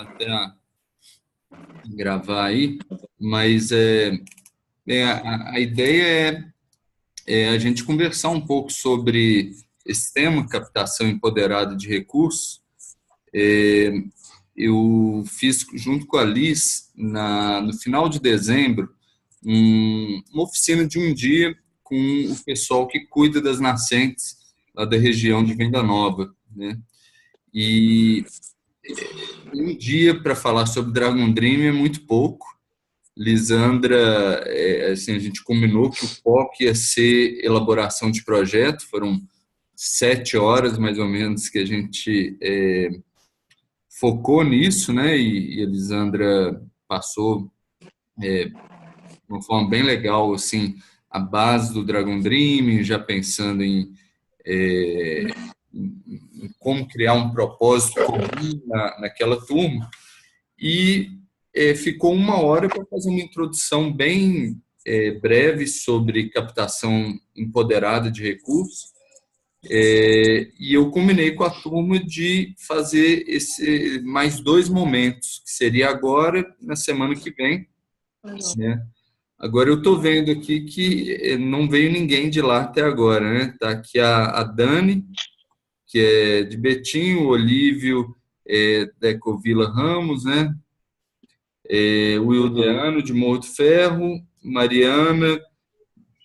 até a gravar aí, mas a ideia é a gente conversar um pouco sobre esse tema, captação empoderada de recursos. Eu fiz, junto com a Liz, no final de dezembro, uma oficina de um dia com o pessoal que cuida das nascentes lá da região de Venda Nova, né? E um dia para falar sobre Dragon Dream é muito pouco. Lisandra, assim, a gente combinou que o foco ia ser elaboração de projeto, foram 7 horas mais ou menos que a gente focou nisso, né? E a Lisandra passou de uma forma bem legal, assim, a base do Dragon Dream, já pensando em como criar um propósito comum naquela turma. E ficou 1 hora para fazer uma introdução bem breve sobre captação empoderada de recursos. E eu combinei com a turma de fazer mais 2 momentos, que seria agora, na semana que vem, né? Agora eu estou vendo aqui que não veio ninguém de lá até agora, né? Está aqui a Dani, que é de Betim, o Olívio da Ecovila Ramos, né? O Wildeano, de Morro do Ferro, Mariana,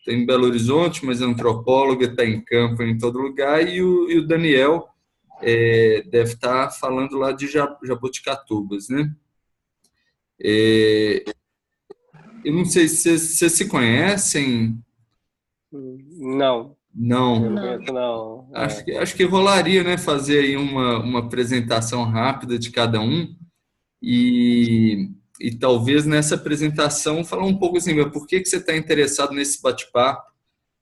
tem em Belo Horizonte, mas é antropóloga, está em campo em todo lugar, e o Daniel deve estar falando lá de Jaboticatubas, né? Eu não sei se vocês se conhecem. Não. Não. Eu não conheço, não. Acho que rolaria, né, fazer aí uma apresentação rápida de cada um e talvez nessa apresentação falar um pouco assim, por que você está interessado nesse bate-papo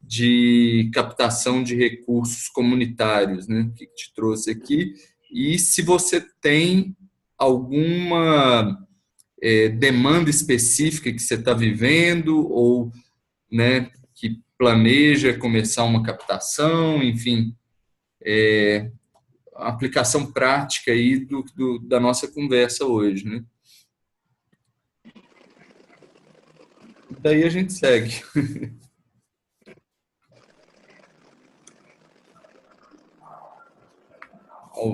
de captação de recursos comunitários, né? O que te trouxe aqui? E se você tem alguma demanda específica que você está vivendo ou, né, que planeja começar uma captação, enfim, a aplicação prática aí da nossa conversa hoje, né? Daí a gente segue.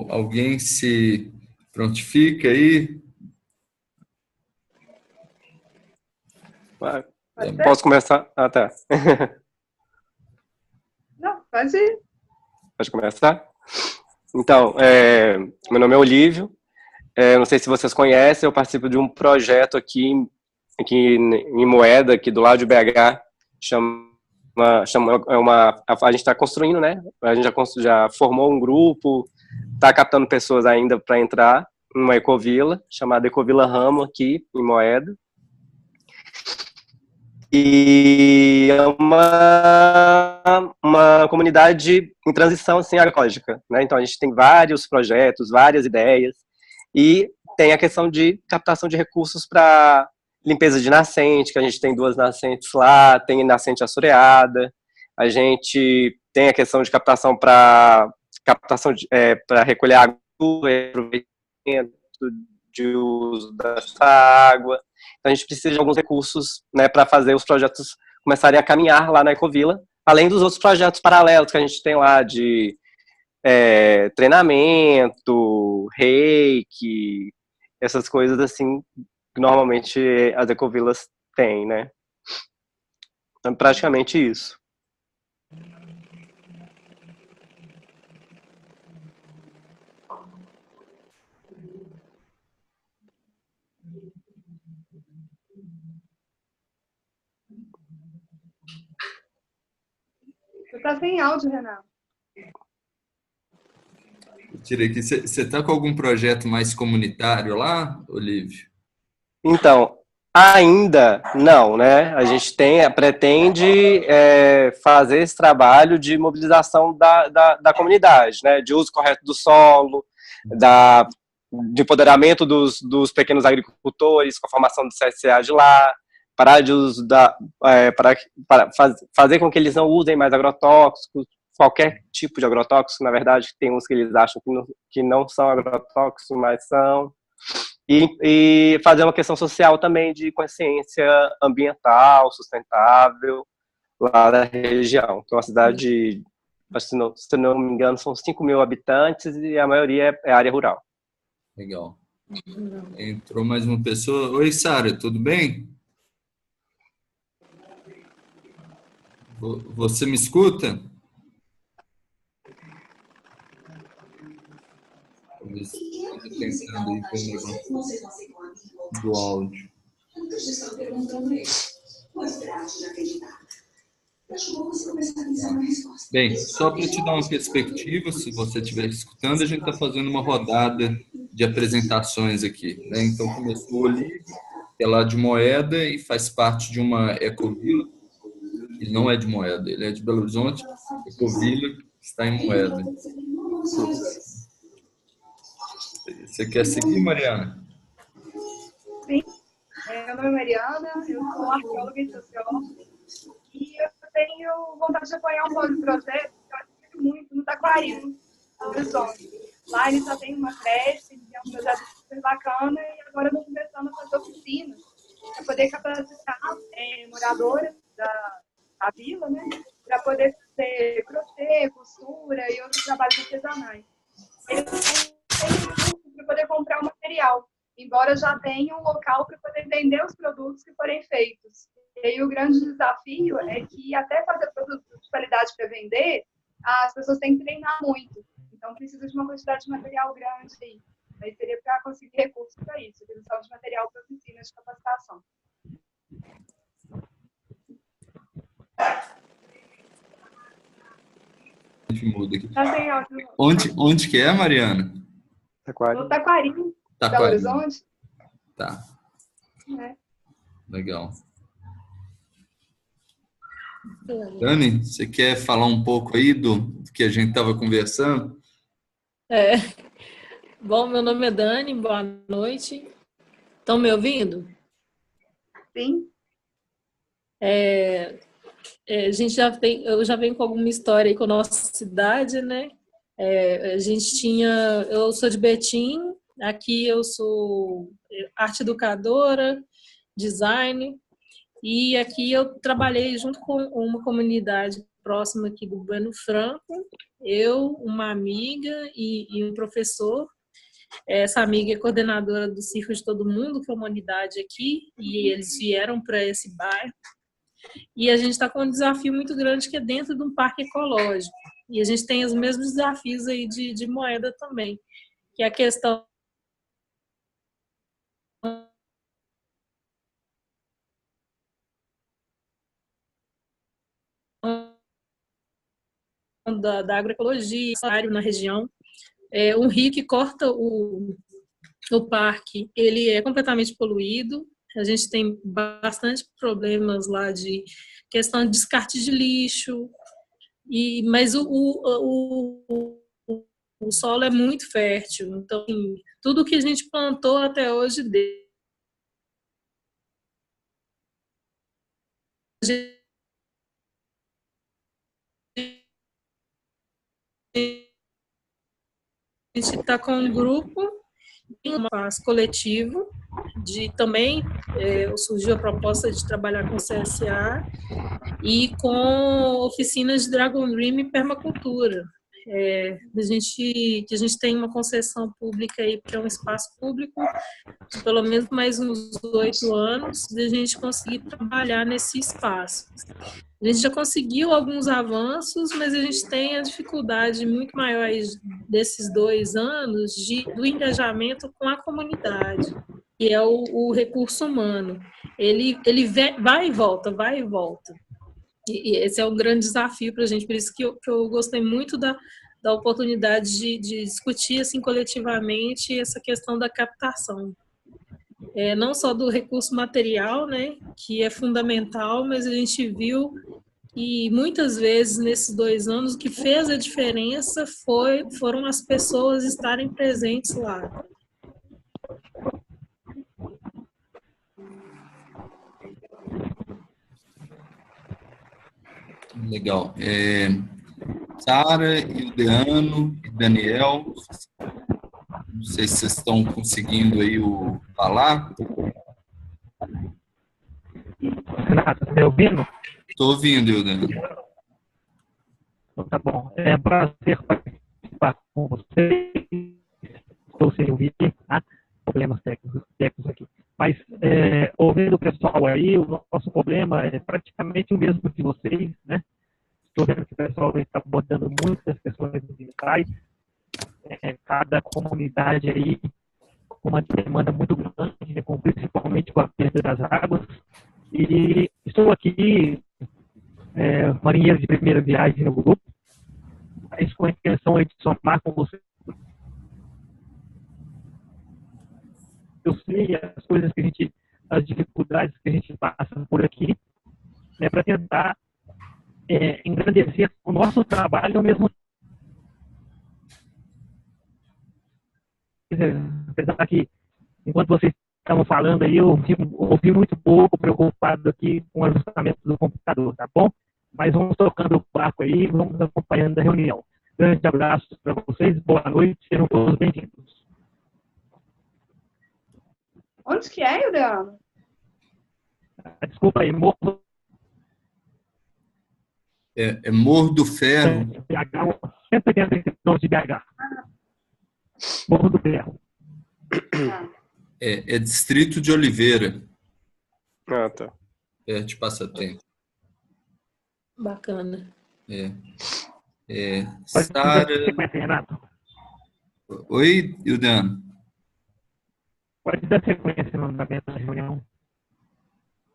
Alguém se prontifica aí? Posso começar? Ah, tá. Não, pode ir. Pode começar? Então, meu nome é Olívio. Não sei se vocês conhecem, eu participo de um projeto aqui em Moeda, aqui do lado de BH, a gente está construindo, né? A gente já formou um grupo, está captando pessoas ainda para entrar numa ecovila, chamada Ecovila Ramo, aqui em Moeda. E é uma comunidade em transição assim, agroecológica, né? Então a gente tem vários projetos, várias ideias, e tem a questão de captação de recursos para limpeza de nascente, que a gente tem 2 nascentes lá, tem nascente assoreada, a gente tem a questão de captação para recolher água, aproveitamento de uso dessa água. Então a gente precisa de alguns recursos, né, para fazer os projetos começarem a caminhar lá na Ecovila, além dos outros projetos paralelos que a gente tem lá de treinamento, reiki, essas coisas assim que normalmente as ecovilas têm, né? Então, praticamente isso. Você está sem áudio, Renato. Tirei aqui. Você está com algum projeto mais comunitário lá, Olívio? Então, ainda não, né? A gente pretende fazer esse trabalho de mobilização da comunidade, né? De uso correto do solo, de empoderamento dos pequenos agricultores, com a formação do CSA de lá, parar de uso para fazer com que eles não usem mais agrotóxicos, qualquer tipo de agrotóxico, na verdade, tem uns que eles acham que não são agrotóxicos, mas são. e fazer uma questão social também de consciência ambiental, sustentável, lá da região. Então, a cidade, se não me engano, são 5.000 habitantes e a maioria é área rural. Legal. Entrou mais uma pessoa. Oi, Sara, tudo bem? Você me escuta? Estou tentando aí ver o negócio do áudio. Bem, só para te dar uma perspectiva, se você estiver escutando, a gente está fazendo uma rodada de apresentações aqui, né? Então, começou o Olívio, que é lá de Moeda e faz parte de uma ecovila. Ele não é de Moeda, ele é de Belo Horizonte, ecovila, que está em Moeda. Você quer seguir, Mariana? Sim. Meu nome é Mariana, eu sou arqueóloga e socióloga. E eu tenho vontade de apoiar um monte de projetos que eu acredito muito no Taquari, no Horizonte. Lá ele só tem uma creche, que é um projeto super bacana, e agora eu estou começando a fazer oficinas para poder capacitar moradores da vila, né? Para poder fazer crochê, costura e outros trabalhos artesanais. Eles têm recursos para poder comprar o material, embora já tenha um local para poder vender os produtos que forem feitos. E aí o grande desafio é que até fazer produtos de qualidade para vender, as pessoas têm que treinar muito. Então precisa de uma quantidade de material grande aí. Aí seria para conseguir recursos para isso, utilização de material para oficinas de capacitação. A gente muda aqui. Tá sem áudio. Onde que é, Mariana? No Taquari, Belo Horizonte. Tá. É. Legal. Dani, você quer falar um pouco aí do que a gente estava conversando? Bom, meu nome é Dani, boa noite. Estão me ouvindo? Sim. A gente eu já venho com alguma história aí com a nossa cidade, né? A gente eu sou de Betim, aqui eu sou arte educadora, design, e aqui eu trabalhei junto com uma comunidade próxima aqui do Bueno Franco, eu, uma amiga e um professor. Essa amiga é coordenadora do Circo de Todo Mundo, que é uma unidade aqui, e eles vieram para esse bairro. E a gente está com um desafio muito grande, que é dentro de um parque ecológico. E a gente tem os mesmos desafios aí de Moeda também, que é a questão da agroecologia, na região. Um rio que corta o parque, ele é completamente poluído. A gente tem bastante problemas lá de questão de descarte de lixo, mas o solo é muito fértil. Então, tudo que a gente plantou até hoje a gente está com um grupo, um espaço coletivo, também surgiu a proposta de trabalhar com CSA e com oficinas de Dragon Dream e permacultura. A gente tem uma concessão pública aí para um espaço público de pelo menos mais uns 8 anos de a gente conseguir trabalhar nesse espaço. A gente já conseguiu alguns avanços, mas a gente tem a dificuldade muito maior desses 2 anos do engajamento com a comunidade, que é o recurso humano. Ele vai e volta, vai e volta. E esse é um grande desafio para a gente, por isso que eu gostei muito da oportunidade de discutir assim, coletivamente essa questão da captação. Não só do recurso material, né, que é fundamental, mas a gente viu que muitas vezes nesses 2 anos o que fez a diferença foram as pessoas estarem presentes lá. Legal. Sara, Ildeano e Daniel, sei se vocês estão conseguindo aí falar. Renato, tá me ouvindo? Estou ouvindo, Ildana. Então, tá bom. É um prazer participar com vocês. Estou sem ouvir, tá? Problemas técnicos aqui. Mas, ouvindo o pessoal aí, o nosso problema é praticamente o mesmo de vocês, né? Estou vendo que o pessoal está abordando muitas questões ambientais. Cada comunidade aí com uma demanda muito grande, né, principalmente com a perda das águas. E estou aqui, marinheiro de primeira viagem no grupo, mas com a intenção de somar com vocês. Eu sei as coisas que as dificuldades que a gente passa por aqui, né, para tentar engrandecer o nosso trabalho ao mesmo tempo. Apesar que, enquanto vocês estavam falando aí, eu ouvi muito pouco, preocupado aqui com o ajustamento do computador, tá bom? Mas vamos tocando o barco aí, vamos acompanhando a reunião. Grande abraço para vocês, boa noite, sejam todos bem-vindos. Onde que é, Ildana? Desculpa aí, Morro. É Morro do Ferro. BH, 180 quilômetros de BH. Morro do Ferro. É Distrito de Oliveira. Ah, tá. De Passatempo. Bacana. Sara... Renato. Oi, Ildana. Pode dar sequência no andamento da reunião.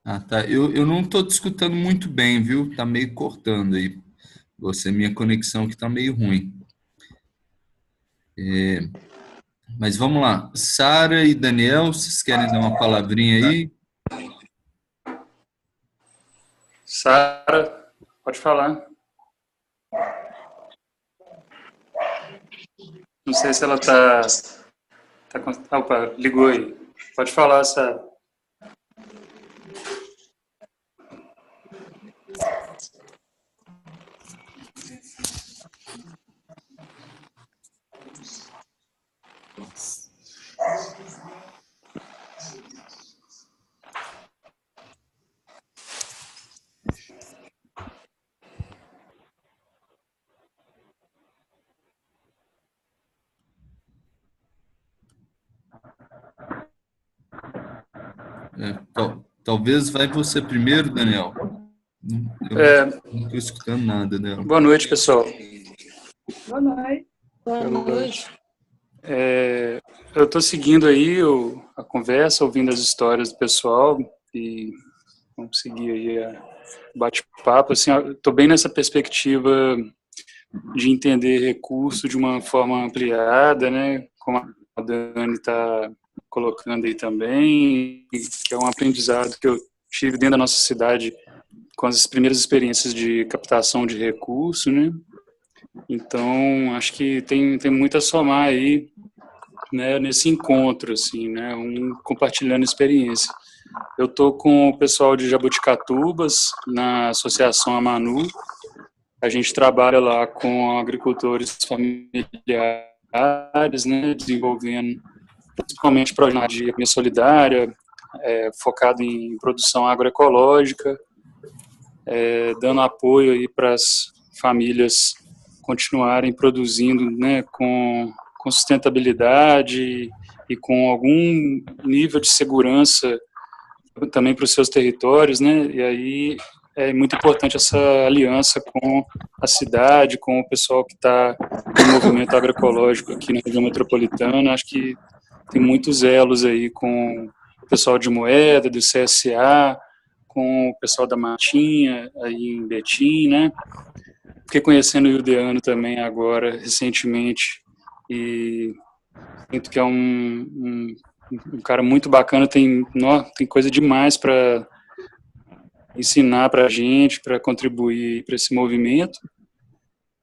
Ah, tá. Eu não estou te escutando muito bem, viu? Está meio cortando aí. Minha conexão aqui está meio ruim. Mas vamos lá. Sara e Daniel, vocês querem dar uma palavrinha aí? Sara, pode falar. Não sei se ela está... Opa, ligou aí. Pode falar, Sara. Talvez vai você primeiro, Daniel. Eu não estou escutando nada, Daniel. Boa noite, pessoal. Boa noite. Boa noite. Eu estou seguindo aí a conversa, ouvindo as histórias do pessoal e vamos seguir aí o bate-papo. Assim, estou bem nessa perspectiva de entender recurso de uma forma ampliada, né? Como a Dani está colocando aí também, que é um aprendizado que eu tive dentro da nossa cidade com as primeiras experiências de captação de recurso, né? Então, acho que tem muito a somar aí, né, nesse encontro, assim, né, compartilhando experiência. Eu estou com o pessoal de Jaboticatubas, na Associação Amanu. A gente trabalha lá com agricultores familiares, né, desenvolvendo principalmente projetos de economia solidária, focado em produção agroecológica, dando apoio aí para as famílias continuarem produzindo, né, com sustentabilidade e com algum nível de segurança também para os seus territórios, né, e aí é muito importante essa aliança com a cidade, com o pessoal que está no movimento agroecológico aqui na região metropolitana. Acho que tem muitos elos aí com o pessoal de Moeda, do CSA, com o pessoal da Matinha, aí em Betim, né? Fiquei conhecendo o Ildana também agora, recentemente, e sinto que é um cara muito bacana, tem coisa demais para ensinar para a gente, para contribuir para esse movimento.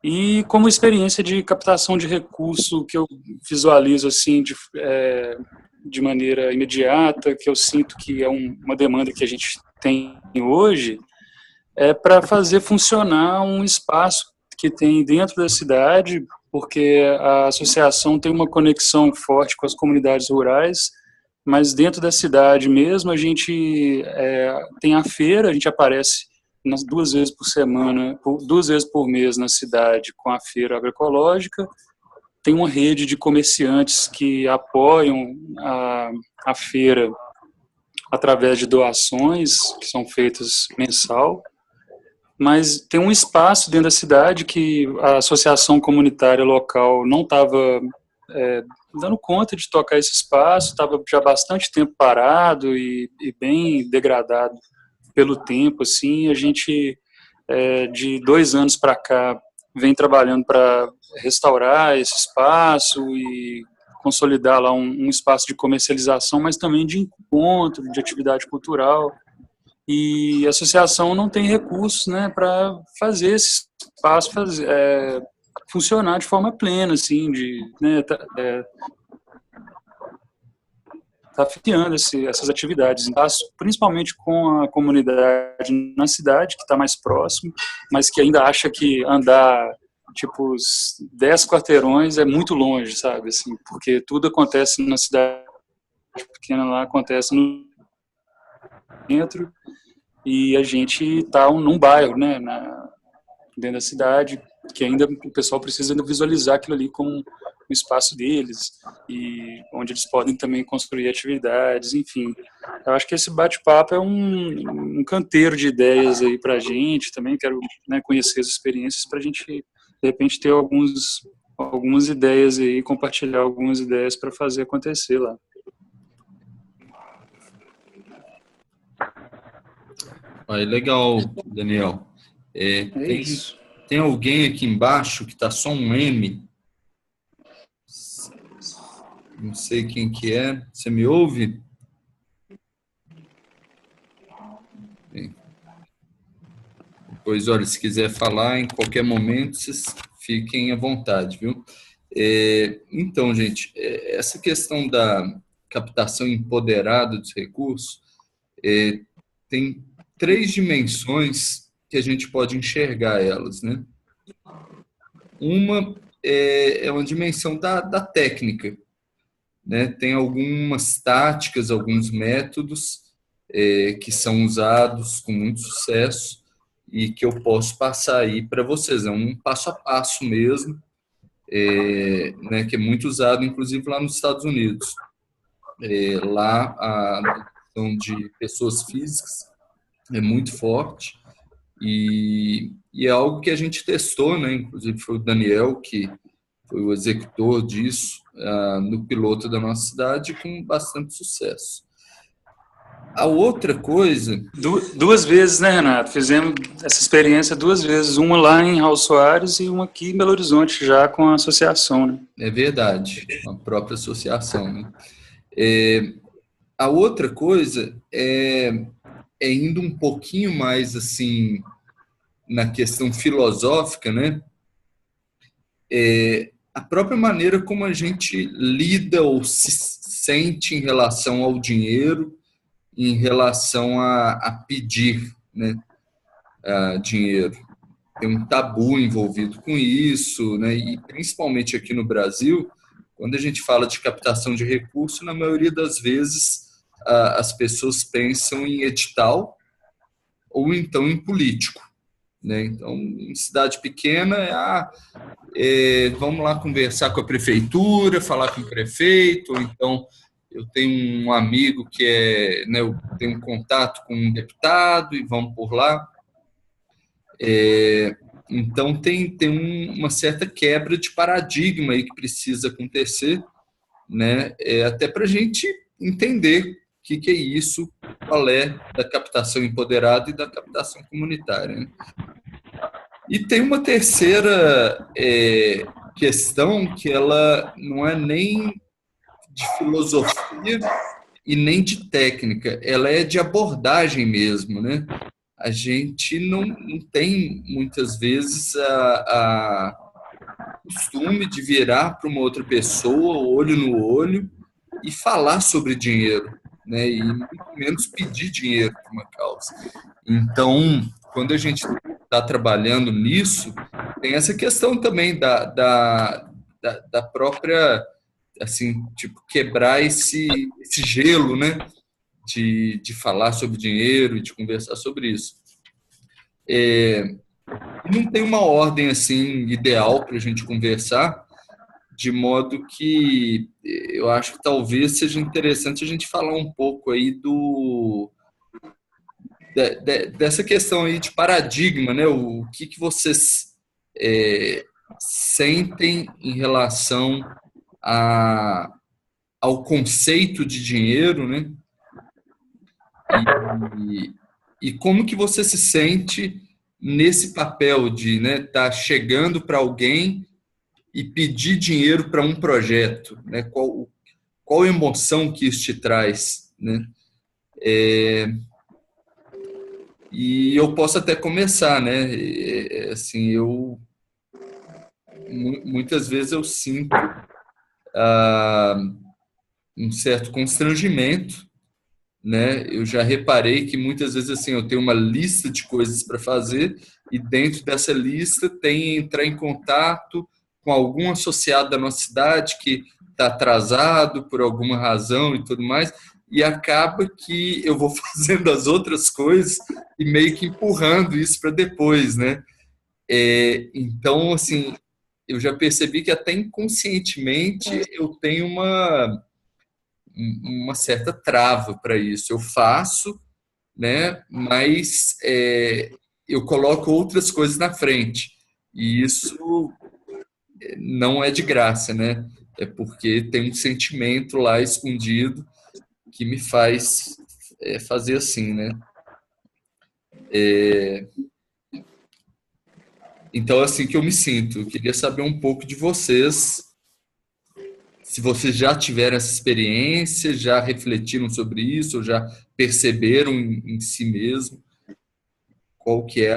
E como experiência de captação de recurso que eu visualizo assim de maneira imediata, que eu sinto que é uma demanda que a gente tem hoje, é para fazer funcionar um espaço que tem dentro da cidade, porque a associação tem uma conexão forte com as comunidades rurais, mas dentro da cidade mesmo a gente tem a feira, a gente aparece 2 vezes por semana, 2 vezes por mês na cidade com a feira agroecológica. Tem uma rede de comerciantes que apoiam a feira através de doações que são feitas mensal, mas tem um espaço dentro da cidade que a associação comunitária local não estava dando conta de tocar esse espaço, estava já bastante tempo parado e bem degradado pelo tempo, assim. A gente, de 2 anos para cá, vem trabalhando para restaurar esse espaço e consolidar lá um espaço de comercialização, mas também de encontro, de atividade cultural. E a associação não tem recursos, né, para fazer esse espaço funcionar de forma plena, assim, tá financiando essas atividades, principalmente com a comunidade na cidade, que está mais próximo, mas que ainda acha que andar tipo 10 quarteirões é muito longe, sabe, assim, porque tudo acontece na cidade pequena, lá acontece no centro, e a gente está num bairro, né, dentro da cidade, que ainda o pessoal precisa visualizar aquilo ali como o espaço deles, e onde eles podem também construir atividades, enfim. Eu acho que esse bate-papo é um canteiro de ideias aí para a gente, também quero, né, conhecer as experiências para a gente, de repente, ter algumas ideias aí, compartilhar algumas ideias para fazer acontecer lá. Aí, legal, Daniel. Isso. Tem alguém aqui embaixo que está só um M. Não sei quem que é. Você me ouve? Bem. Depois, olha, se quiser falar em qualquer momento, vocês fiquem à vontade, viu? Então, gente, essa questão da captação empoderada dos recursos tem 3 dimensões que a gente pode enxergar elas, né? Uma é uma dimensão da técnica, né? Tem algumas táticas, alguns métodos que são usados com muito sucesso e que eu posso passar aí para vocês. É um passo a passo mesmo, né, que é muito usado, inclusive, lá nos Estados Unidos. Lá, a questão de pessoas físicas é muito forte e é algo que a gente testou, né? Inclusive foi o Daniel que foi o executor disso no piloto da nossa cidade com bastante sucesso. A outra coisa... 2 vezes, né, Renato? Fizemos essa experiência 2 vezes, uma lá em Raul Soares e uma aqui em Belo Horizonte, já com a associação, né? É verdade, a própria associação, né? A outra coisa é indo um pouquinho mais, assim, na questão filosófica, né? A própria maneira como a gente lida ou se sente em relação ao dinheiro, em relação a pedir, né, dinheiro. Tem um tabu envolvido com isso, né, e principalmente aqui no Brasil, quando a gente fala de captação de recursos, na maioria das vezes as pessoas pensam em edital ou então em político, né? Então, em cidade pequena, vamos lá conversar com a prefeitura, falar com o prefeito, ou então eu tenho um amigo que né, eu tenho um contato com um deputado e vamos por lá. Então, tem uma certa quebra de paradigma aí que precisa acontecer, né? Até para a gente entender o que é isso, qual é da captação empoderada e da captação comunitária, né? E tem uma terceira questão que ela não é nem de filosofia e nem de técnica, ela é de abordagem mesmo, né? A gente não tem, muitas vezes, a costume de virar para uma outra pessoa, olho no olho, e falar sobre dinheiro, né? E muito menos pedir dinheiro para uma causa. Então, quando a gente está trabalhando nisso, tem essa questão também da da própria, assim, tipo, quebrar esse gelo, né? De falar sobre dinheiro e de conversar sobre isso. Não tem uma ordem assim ideal para a gente conversar, de modo que eu acho que talvez seja interessante a gente falar um pouco aí dessa questão aí de paradigma, né? O que vocês sentem em relação ao conceito de dinheiro, né? E como que você se sente nesse papel de, né, tá chegando para alguém e pedir dinheiro para um projeto, né? Qual emoção que isso te traz, né? E eu posso até começar, né? Assim, muitas vezes eu sinto um certo constrangimento, né? Eu já reparei que muitas vezes assim eu tenho uma lista de coisas para fazer e dentro dessa lista tem entrar em contato com algum associado da nossa cidade que está atrasado por alguma razão e tudo mais, e acaba que eu vou fazendo as outras coisas e meio que empurrando isso para depois, né? Então, assim, eu já percebi que até inconscientemente eu tenho uma certa trava para isso. Eu faço, né? Mas eu coloco outras coisas na frente. E isso não é de graça, né? É porque tem um sentimento lá escondido que me faz fazer assim, né? Então, assim que eu me sinto. Eu queria saber um pouco de vocês, se vocês já tiveram essa experiência, já refletiram sobre isso, ou já perceberam em si mesmo qual que é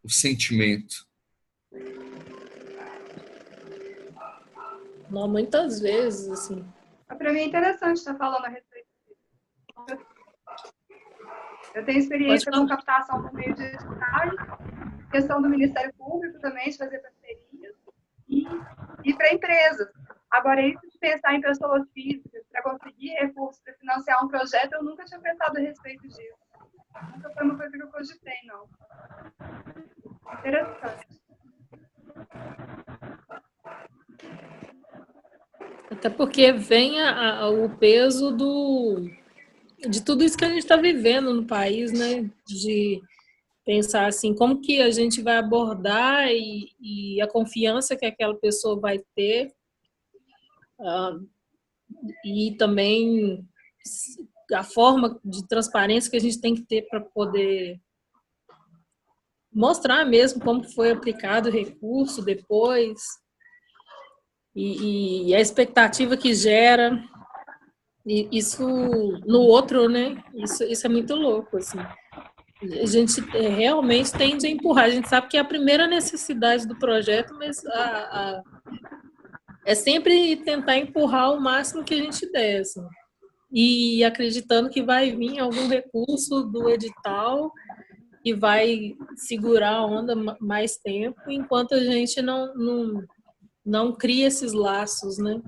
o sentimento. Não, muitas vezes, assim. Para mim é interessante estar falando a respeito disso. Eu tenho experiência com captação por meio de editais, questão do Ministério Público também, de fazer parcerias, e para empresas. Agora, isso de pensar em pessoas físicas para conseguir recursos para financiar um projeto, eu nunca tinha pensado a respeito disso. Nunca foi uma coisa que eu cogitei, não. Interessante. Até porque vem o peso de tudo isso que a gente está vivendo no país, né? De pensar assim, como que a gente vai abordar e a confiança que aquela pessoa vai ter, e também a forma de transparência que a gente tem que ter para poder mostrar mesmo como foi aplicado o recurso depois, e a expectativa que gera isso no outro, né? Isso é muito louco, assim. A gente realmente tende a empurrar. A gente sabe que é a primeira necessidade do projeto, mas é sempre tentar empurrar o máximo que a gente der, assim. E acreditando que vai vir algum recurso do edital que vai segurar a onda mais tempo, enquanto a gente não cria esses laços, né?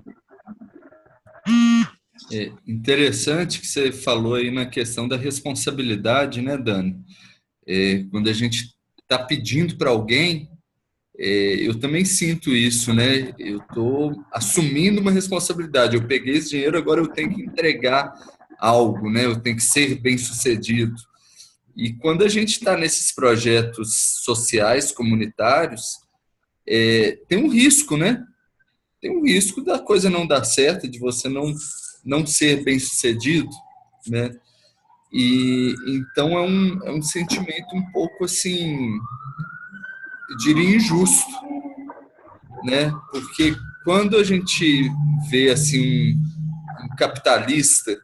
É interessante que você falou aí na questão da responsabilidade, né, Dani? Quando a gente está pedindo para alguém, eu também sinto isso, né? Eu estou assumindo uma responsabilidade. Eu peguei esse dinheiro, agora eu tenho que entregar algo, né? Eu tenho que ser bem-sucedido. E quando a gente está nesses projetos sociais, comunitários, tem um risco, né? Tem um risco da coisa não dar certo, de você não ser bem-sucedido, né? E então é um sentimento um pouco assim, eu diria injusto, né? Porque quando a gente vê assim um capitalista,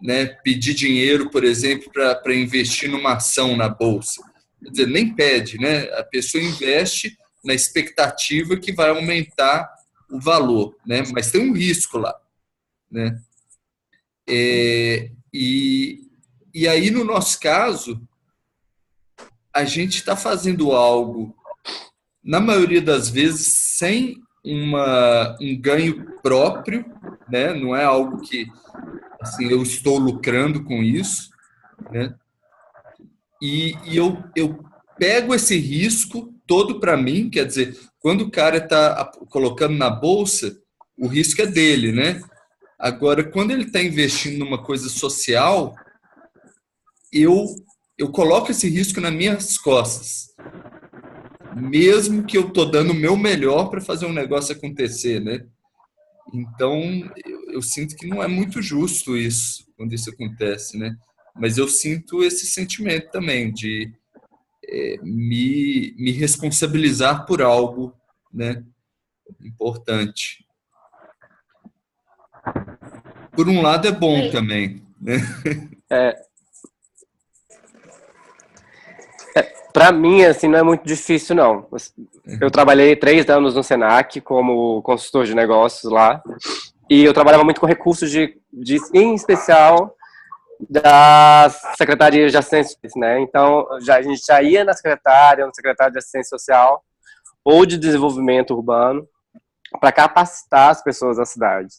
né, pedir dinheiro, por exemplo, para investir numa ação na bolsa, quer dizer, nem pede, né? A pessoa investe na expectativa que vai aumentar o valor, né? Mas tem um risco lá, né? E aí, no nosso caso, a gente está fazendo algo, na maioria das vezes, sem um ganho próprio, né? Não é algo que assim, eu estou lucrando com isso, né? E eu pego esse risco todo para mim, quer dizer, quando o cara está colocando na bolsa, o risco é dele, né? Agora, quando ele está investindo numa coisa social, eu coloco esse risco nas minhas costas, mesmo que eu estou dando o meu melhor para fazer um negócio acontecer, né? Então, eu sinto que não é muito justo isso, quando isso acontece, né? Mas eu sinto esse sentimento também de me responsabilizar por algo, né, importante. Por um lado é bom também, né? Para mim, assim, não é muito difícil, não. Eu trabalhei 3 anos no Senac como consultor de negócios lá, e eu trabalhava muito com recursos em especial, das secretarias de assistência, né? Então, a gente já ia na secretária, no secretário de assistência social ou de desenvolvimento urbano para capacitar as pessoas da cidade.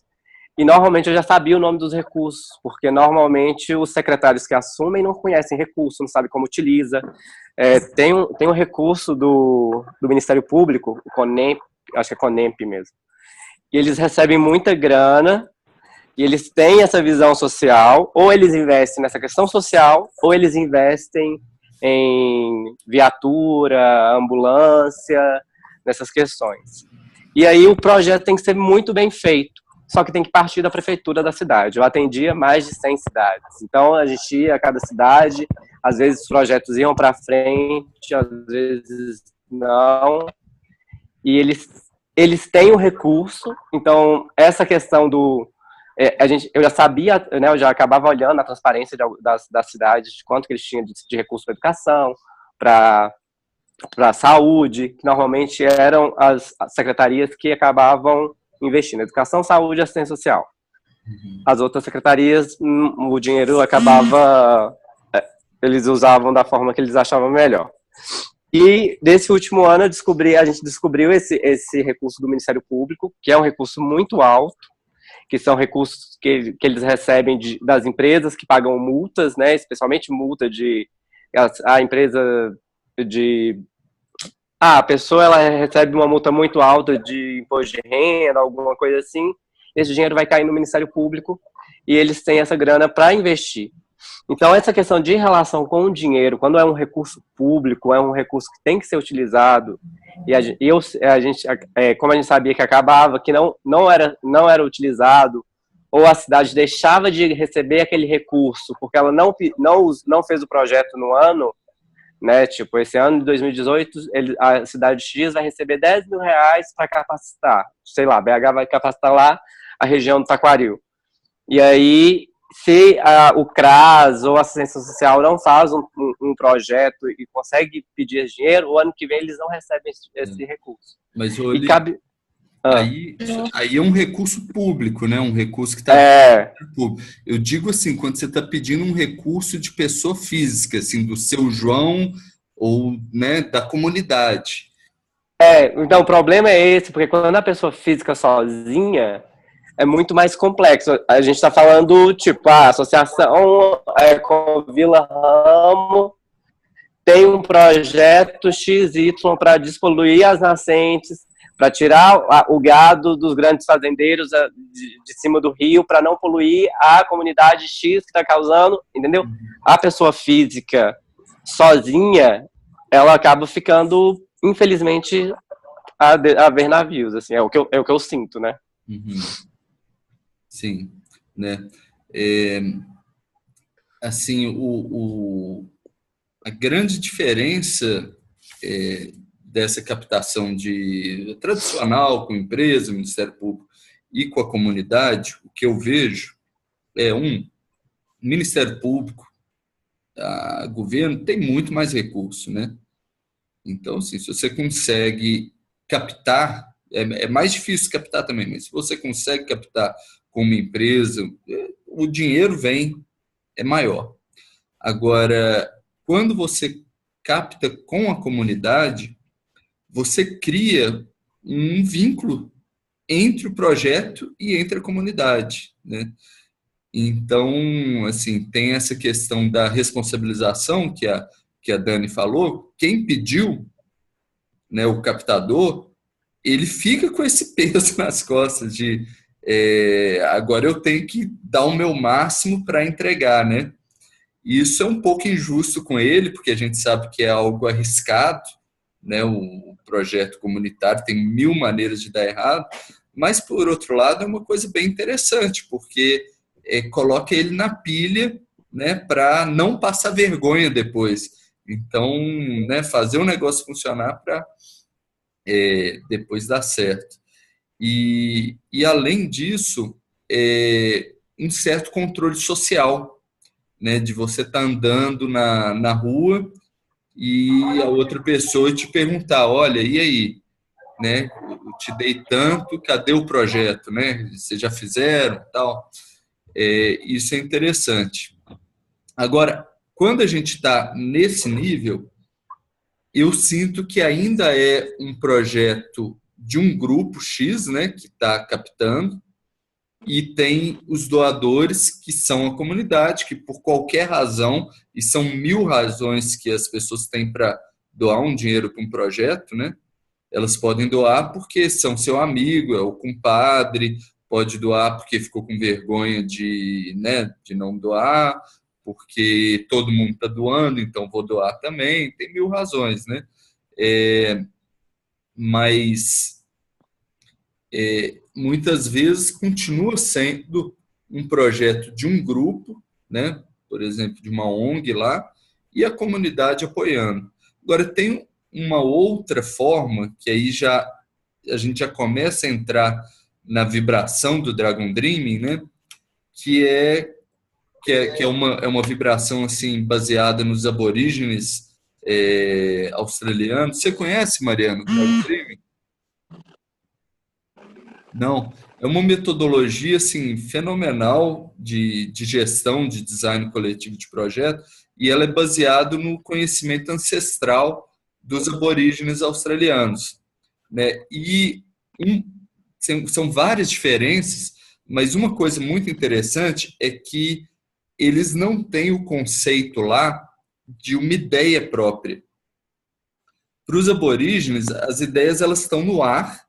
E normalmente eu já sabia o nome dos recursos, porque normalmente os secretários que assumem não conhecem recurso, não sabem como utiliza. Tem um recurso do Ministério Público, o CONEMP, acho que é CONEMP mesmo, e eles recebem muita grana, e eles têm essa visão social, ou eles investem nessa questão social, ou eles investem em viatura, ambulância, nessas questões. E aí o projeto tem que ser muito bem feito, só que tem que partir da prefeitura da cidade. Eu atendia mais de 100 cidades, então a gente ia a cada cidade, às vezes os projetos iam para frente, às vezes não, e eles têm o recurso, então essa questão eu já sabia, né, eu já acabava olhando a transparência das cidades, de quanto que eles tinham de recurso para educação, para saúde, que normalmente eram as secretarias que acabavam investindo, educação, saúde e assistência social. As outras secretarias, o dinheiro acabava, eles usavam da forma que eles achavam melhor. E desse último ano a gente descobriu esse recurso do Ministério Público, que é um recurso muito alto, que são recursos que eles recebem das empresas que pagam multas, né, especialmente multa a empresa a pessoa ela recebe uma multa muito alta de imposto de renda, alguma coisa assim, esse dinheiro vai cair no Ministério Público e eles têm essa grana para investir. Então, essa questão de relação com o dinheiro, quando é um recurso público, é um recurso que tem que ser utilizado, e a gente, como a gente sabia que acabava, que não era utilizado, ou a cidade deixava de receber aquele recurso, porque ela não fez o projeto no ano, né? Tipo, esse ano de 2018, a cidade X vai receber 10 mil reais para capacitar. Sei lá, BH vai capacitar lá a região do Taquaril. E aí, se o CRAS ou a assistência social não faz um projeto e consegue pedir esse dinheiro, o ano que vem eles não recebem esse recurso. Mas e cabe... aí é um recurso público, né? Um recurso que está público. Eu digo assim, quando você está pedindo um recurso de pessoa física, assim, do seu João ou, né, da comunidade. Então o problema é esse, porque quando a pessoa física sozinha é muito mais complexo. A gente está falando, tipo, a associação Ecovila Ramo tem um projeto XY para despoluir as nascentes, para tirar o gado dos grandes fazendeiros de cima do rio, para não poluir a comunidade X que está causando, entendeu? A pessoa física sozinha, ela acaba ficando, infelizmente, a ver navios, assim, é o que eu sinto, né? Uhum. Sim, né? Assim, a grande diferença dessa captação tradicional com empresa, Ministério Público e com a comunidade, o que eu vejo é Ministério Público, governo tem muito mais recurso, né? Então, assim, se você consegue captar, é mais difícil captar também, mas se você consegue captar com uma empresa, o dinheiro é maior. Agora, quando você capta com a comunidade, você cria um vínculo entre o projeto e entre a comunidade, né? Então, assim, tem essa questão da responsabilização que a Dani falou. Quem pediu, né, o captador, ele fica com esse peso nas costas de agora eu tenho que dar o meu máximo para entregar, né? E isso é um pouco injusto com ele, porque a gente sabe que é algo arriscado, né? O projeto comunitário tem 1000 maneiras de dar errado, mas, por outro lado, é uma coisa bem interessante, porque coloca ele na pilha, né, para não passar vergonha depois. Então, né, fazer o negócio funcionar para depois dar certo. E além disso, um certo controle social, né, de você estar andando na rua e a outra pessoa te perguntar, olha, e aí? Né, eu te dei tanto, cadê o projeto? Né? Vocês já fizeram? Tal. Isso é interessante. Agora, quando a gente está nesse nível, eu sinto que ainda é um projeto de um grupo X, né, que está captando, e tem os doadores, que são a comunidade, que por qualquer razão, e são 1000 razões que as pessoas têm para doar um dinheiro para um projeto, né? Elas podem doar porque são seu amigo, é o compadre, pode doar porque ficou com vergonha né, de não doar, porque todo mundo está doando, então vou doar também, tem 1000 razões, né? Mas muitas vezes continua sendo um projeto de um grupo, né? Por exemplo, de uma ONG lá, e a comunidade apoiando. Agora, tem uma outra forma, que aí a gente já começa a entrar na vibração do Dragon Dreaming, né? Que é uma vibração assim, baseada nos aborígenes australianos. Você conhece, Mariano, o Dragon Dreaming? Não, é uma metodologia assim, fenomenal de gestão, de design coletivo de projeto, e ela é baseada no conhecimento ancestral dos aborígenes australianos, né? E são várias diferenças, mas uma coisa muito interessante é que eles não têm o conceito lá de uma ideia própria. Para os aborígenes, as ideias elas estão no ar,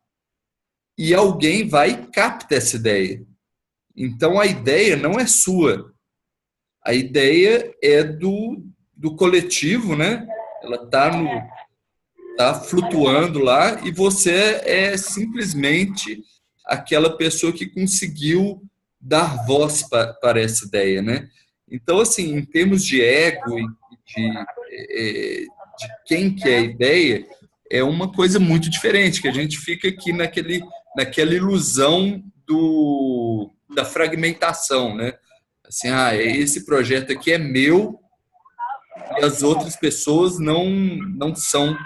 e alguém vai e capta essa ideia. Então, a ideia não é sua. A ideia é do coletivo, né? Ela tá flutuando lá e você é simplesmente aquela pessoa que conseguiu dar voz para essa ideia, né? Então, assim, em termos de ego e de quem que é a ideia, é uma coisa muito diferente, que a gente fica aqui naquela ilusão da fragmentação, né? Assim, esse projeto aqui é meu e as outras pessoas não são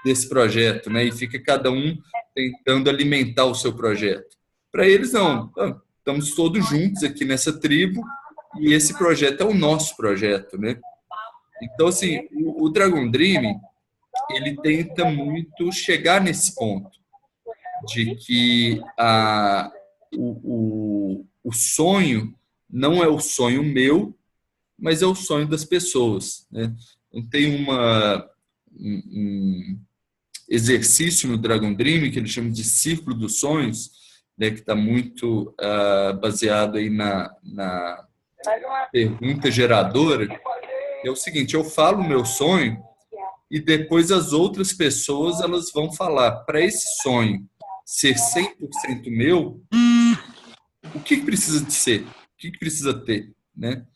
desse projeto, né? E fica cada um tentando alimentar o seu projeto. Para eles, não. Estamos todos juntos aqui nessa tribo e esse projeto é o nosso projeto, né? Então, assim, o Dragon Dream, ele tenta muito chegar nesse ponto de que o sonho não é o sonho meu, mas é o sonho das pessoas, né? Então, tem um exercício no Dragon Dream que ele chama de Círculo dos Sonhos, né, que está muito baseado aí na pergunta geradora, que é o seguinte: eu falo o meu sonho e depois as outras pessoas elas vão falar, para esse sonho ser 100% meu, o que precisa de ser? O que precisa ter, né?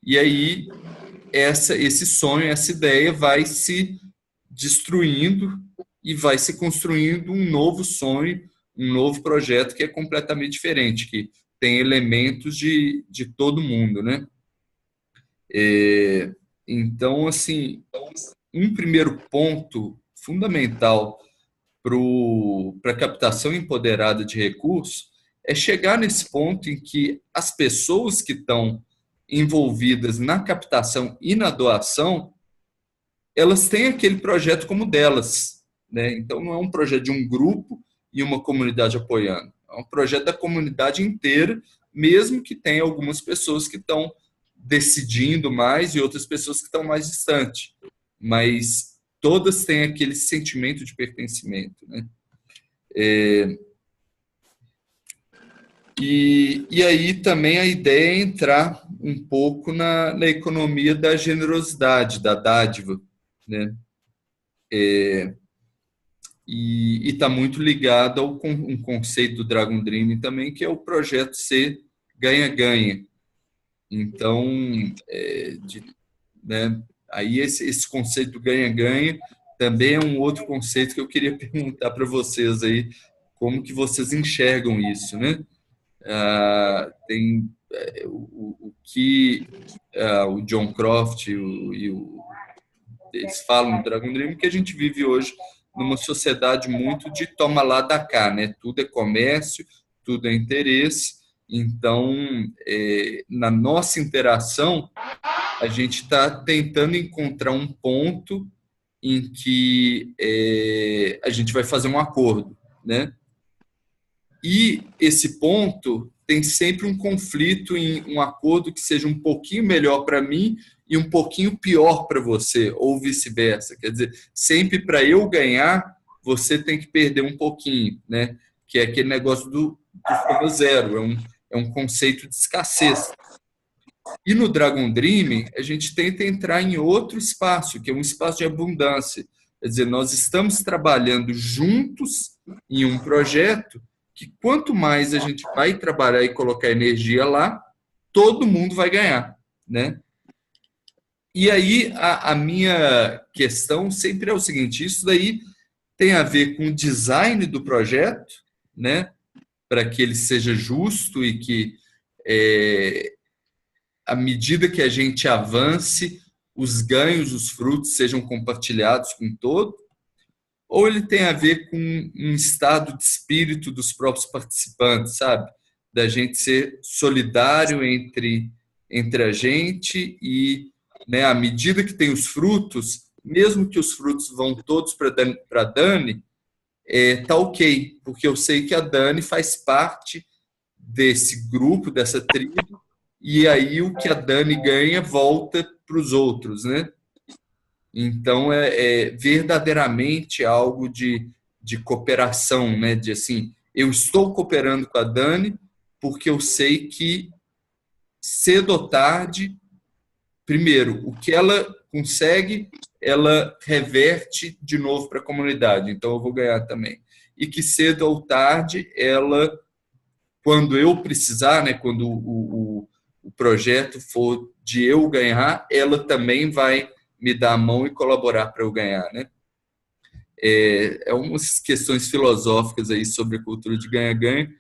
E aí esse sonho, essa ideia vai se destruindo e vai se construindo um novo sonho, um novo projeto que é completamente diferente, que tem elementos de todo mundo, né? Então, assim, um primeiro ponto fundamental para a captação empoderada de recursos é chegar nesse ponto em que as pessoas que estão envolvidas na captação e na doação, elas têm aquele projeto como delas, né? Então, não é um projeto de um grupo e uma comunidade apoiando. É um projeto da comunidade inteira, mesmo que tenha algumas pessoas que estão decidindo mais e outras pessoas que estão mais distantes. Mas todas têm aquele sentimento de pertencimento, né? E aí também a ideia é entrar um pouco na economia da generosidade, da dádiva, né? E está muito ligado ao um conceito do Dragon Dream também, que é o projeto ser ganha-ganha. Então, né, aí esse conceito do ganha-ganha também é um outro conceito que eu queria perguntar para vocês aí, como que vocês enxergam isso, né? Tem o que o John Croft eles falam no Dragon Dream, que a gente vive hoje numa sociedade muito de toma lá da cá, né? Tudo é comércio, tudo é interesse. Então, na nossa interação, a gente está tentando encontrar um ponto em que a gente vai fazer um acordo, né? E esse ponto tem sempre um conflito em um acordo que seja um pouquinho melhor para mim e um pouquinho pior para você, ou vice-versa. Quer dizer, sempre para eu ganhar, você tem que perder um pouquinho, né? Que é aquele negócio do zero, é um conceito de escassez. E no Dragon Dream, a gente tenta entrar em outro espaço, que é um espaço de abundância. Quer dizer, nós estamos trabalhando juntos em um projeto que quanto mais a gente vai trabalhar e colocar energia lá, todo mundo vai ganhar, né? E aí a minha questão sempre é o seguinte, isso daí tem a ver com o design do projeto, né? Para que ele seja justo e que à medida que a gente avance, os ganhos, os frutos sejam compartilhados com todo, ou ele tem a ver com um estado de espírito dos próprios participantes, sabe? Da gente ser solidário entre a gente e, né, à medida que tem os frutos, mesmo que os frutos vão todos para a Dani, tá ok, porque eu sei que a Dani faz parte desse grupo, dessa tribo, e aí o que a Dani ganha volta para os outros, né? Então, verdadeiramente algo de cooperação, né? De assim, eu estou cooperando com a Dani porque eu sei que cedo ou tarde, primeiro, o que ela consegue, ela reverte de novo para a comunidade. Então, eu vou ganhar também. E que cedo ou tarde, ela, quando eu precisar, né? Quando o projeto for de eu ganhar, ela também vai me dar a mão e colaborar para eu ganhar, né? Umas questões filosóficas aí sobre a cultura de ganha-ganha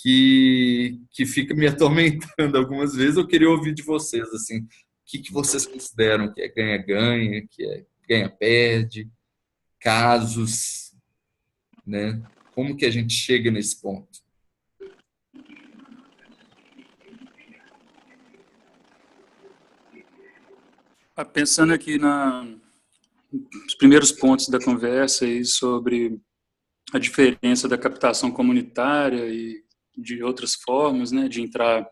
que fica me atormentando algumas vezes. Eu queria ouvir de vocês, assim, o que vocês consideram que é ganha-ganha, que é ganha-perde, casos, né? Como que a gente chega nesse ponto? Pensando aqui nos primeiros pontos da conversa aí sobre a diferença da captação comunitária e de outras formas, né, de entrar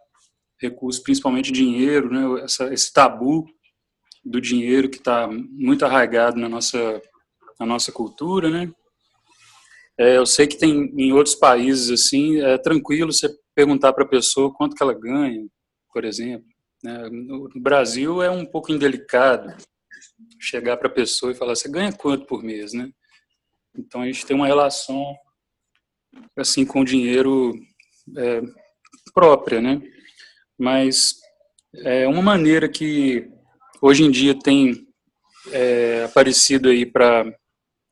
recursos, principalmente dinheiro, né, esse tabu do dinheiro que está muito arraigado na nossa cultura, né. Eu sei que tem em outros países assim, é tranquilo você perguntar para a pessoa quanto que ela ganha, por exemplo. No Brasil é um pouco indelicado chegar para a pessoa e falar, você ganha quanto por mês, né? Então a gente tem uma relação assim com o dinheiro própria, né? Mas uma maneira que hoje em dia tem aparecido aí para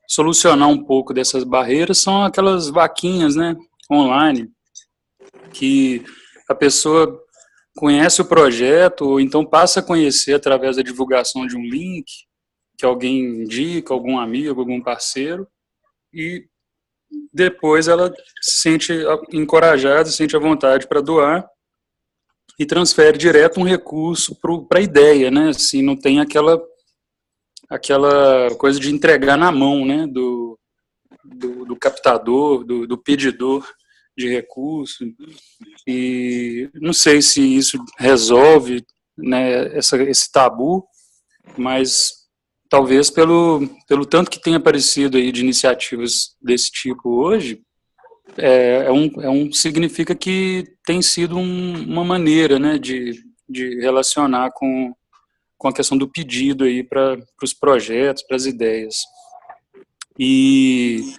solucionar um pouco dessas barreiras são aquelas vaquinhas, né, online, que a pessoa conhece o projeto, ou então passa a conhecer através da divulgação de um link que alguém indica, algum amigo, algum parceiro, e depois ela se sente encorajada, se sente à vontade para doar e transfere direto um recurso para a ideia, né? Assim, não tem aquela coisa de entregar na mão, né? Do captador, do pedidor. de recurso, e não sei se isso resolve, né, esse tabu, mas talvez pelo tanto que tem aparecido aí de iniciativas desse tipo hoje, significa que tem sido uma maneira, né, de relacionar com a questão do pedido aí para os projetos, para as ideias. E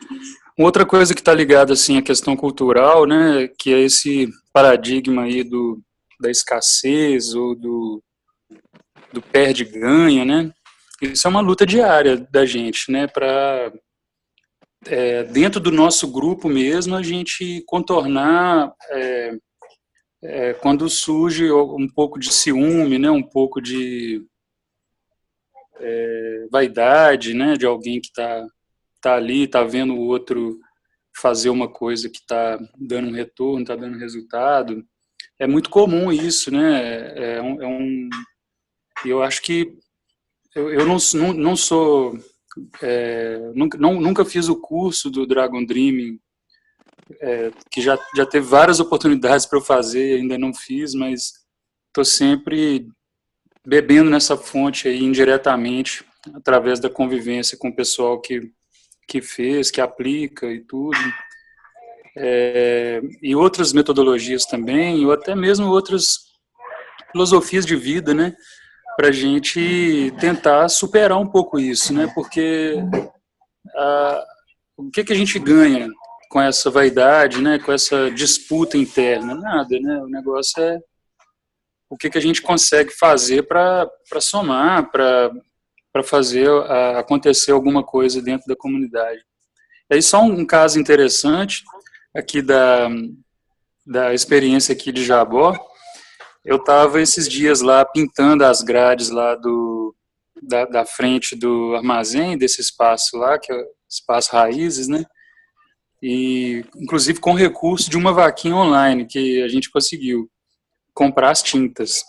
outra coisa que está ligada assim à questão cultural, né, que é esse paradigma aí da escassez ou do perde-ganha, né? Isso é uma luta diária da gente, né, para dentro do nosso grupo mesmo a gente contornar quando surge um pouco de ciúme, né, um pouco de vaidade, né, de alguém que tá ali, tá vendo o outro fazer uma coisa que está dando um retorno, está dando resultado. É muito comum isso, né? Eu acho que eu não sou, nunca fiz o curso do Dragon Dreaming, que já teve várias oportunidades para eu fazer, ainda não fiz, mas estou sempre bebendo nessa fonte aí indiretamente, através da convivência com o pessoal que fez, que aplica e tudo. E outras metodologias também, ou até mesmo outras filosofias de vida, né? Para a gente tentar superar um pouco isso, né? Porque o que a gente ganha com essa vaidade, né? Com essa disputa interna? Nada, né? O negócio é o que a gente consegue fazer para somar, para fazer acontecer alguma coisa dentro da comunidade. E aí só um caso interessante aqui da experiência aqui de Jabó. Eu estava esses dias lá pintando as grades lá da frente do armazém, desse espaço lá, que é o espaço Raízes, né? E, inclusive, com recurso de uma vaquinha online que a gente conseguiu comprar as tintas.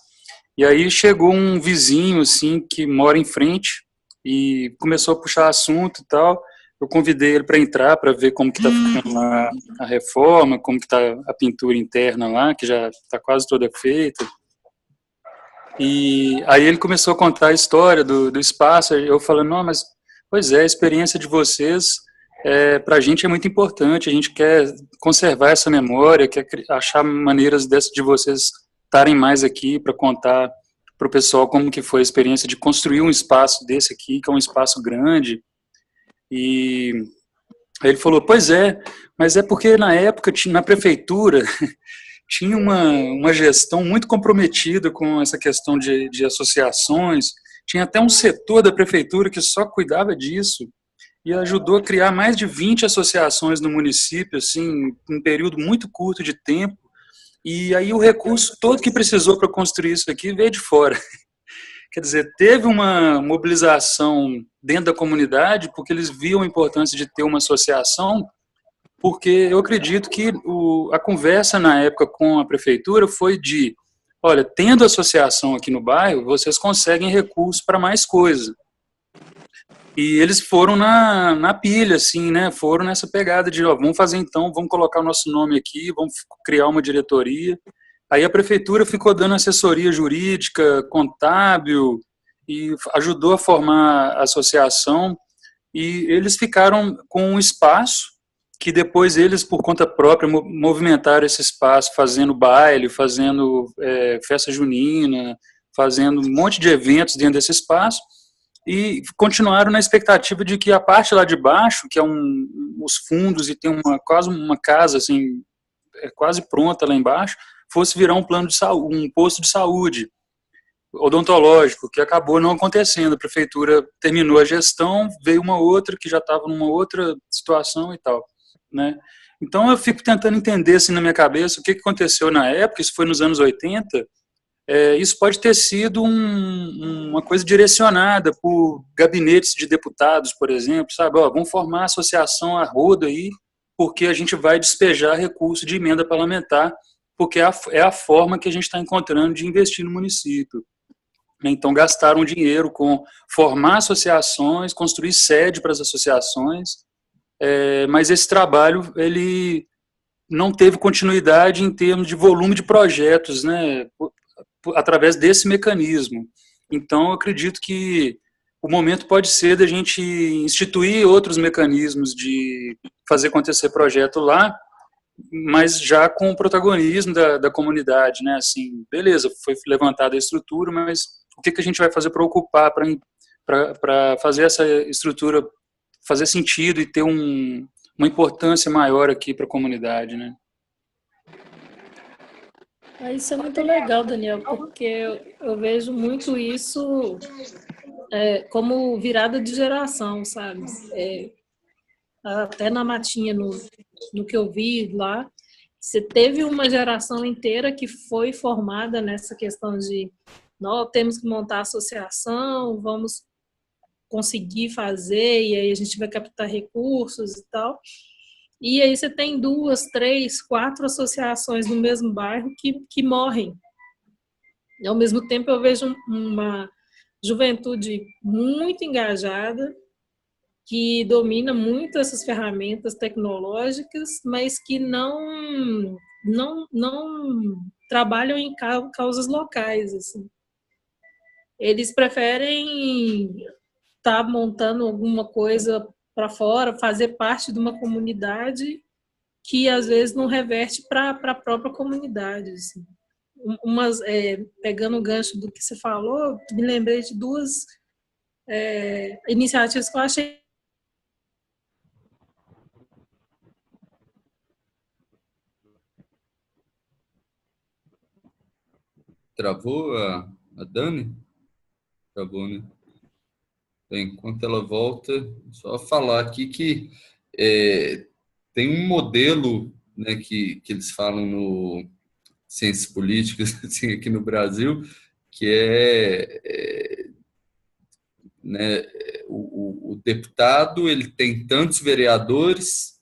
E aí chegou um vizinho, assim, que mora em frente e começou a puxar assunto e tal. Eu convidei ele para entrar, para ver como que está ficando lá a reforma, como que está a pintura interna lá, que já está quase toda feita. E aí ele começou a contar a história do espaço, eu falando, não, mas, pois é, a experiência de vocês, para a gente é muito importante, a gente quer conservar essa memória, quer achar maneiras de vocês estarem mais aqui para contar para o pessoal como que foi a experiência de construir um espaço desse aqui, que é um espaço grande. E aí ele falou, pois é, mas é porque na época, na prefeitura, tinha uma gestão muito comprometida com essa questão de associações, tinha até um setor da prefeitura que só cuidava disso, e ajudou a criar mais de 20 associações no município, assim, em um período muito curto de tempo, e aí o recurso todo que precisou para construir isso aqui veio de fora. Quer dizer, teve uma mobilização dentro da comunidade, porque eles viam a importância de ter uma associação, porque eu acredito que a conversa na época com a prefeitura foi de, olha, tendo associação aqui no bairro, vocês conseguem recursos para mais coisa. E eles foram na pilha, assim, né, foram nessa pegada de, ó, vamos fazer então, vamos colocar o nosso nome aqui, vamos criar uma diretoria. Aí a prefeitura ficou dando assessoria jurídica, contábil, e ajudou a formar a associação, e eles ficaram com um espaço, que depois eles, por conta própria, movimentaram esse espaço, fazendo baile, fazendo festa junina, fazendo um monte de eventos dentro desse espaço, e continuaram na expectativa de que a parte lá de baixo, que é os fundos, e tem quase uma casa, assim, quase pronta lá embaixo, fosse virar um plano de saúde, um posto de saúde odontológico, que acabou não acontecendo. A prefeitura terminou a gestão, veio uma outra que já estava numa outra situação e tal, né? Então eu fico tentando entender assim na minha cabeça o que aconteceu na época, isso foi nos anos 80, isso pode ter sido uma coisa direcionada por gabinetes de deputados, por exemplo, sabe? Ó, vamos formar associação a rodo aí, porque a gente vai despejar recurso de emenda parlamentar, porque é a forma que a gente está encontrando de investir no município. Então, gastaram dinheiro com formar associações, construir sede para as associações, mas esse trabalho, ele não teve continuidade em termos de volume de projetos, né, através desse mecanismo. Então, eu acredito que o momento pode ser da gente instituir outros mecanismos de fazer acontecer projeto lá, mas já com o protagonismo da comunidade, né? Assim, beleza, foi levantada a estrutura, mas o que a gente vai fazer para ocupar, para fazer essa estrutura fazer sentido e ter uma importância maior aqui para a comunidade, né? Isso é muito legal, Daniel, porque eu vejo muito isso como virada de geração, sabe? Até na Matinha, no que eu vi lá, você teve uma geração inteira que foi formada nessa questão de nós temos que montar associação, vamos conseguir fazer, e aí a gente vai captar recursos e tal. E aí você tem 2, 3, 4 associações no mesmo bairro que morrem. E, ao mesmo tempo, eu vejo uma juventude muito engajada, que domina muito essas ferramentas tecnológicas, mas que não trabalham em causas locais. Assim. Eles preferem estar montando alguma coisa para fora, fazer parte de uma comunidade que, às vezes, não reverte para a própria comunidade. Assim. Pegando o gancho do que você falou, me lembrei de 2 iniciativas que eu achei. Travou a Dani? Travou, né? Bem, enquanto ela volta, só falar aqui que tem um modelo, né, que eles falam no Ciências Políticas, assim, aqui no Brasil, que né, o deputado ele tem tantos vereadores,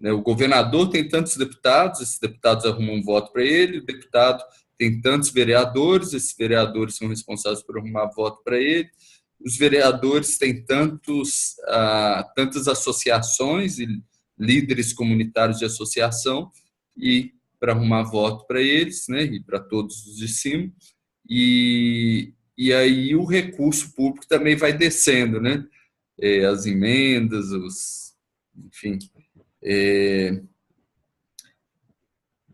né, o governador tem tantos deputados, esses deputados arrumam um voto para ele, o deputado tem tantos vereadores, esses vereadores são responsáveis por arrumar voto para ele, os vereadores têm tantas associações e líderes comunitários de associação e para arrumar voto para eles, né, e para todos os de cima, e aí o recurso público também vai descendo, né, as emendas, enfim.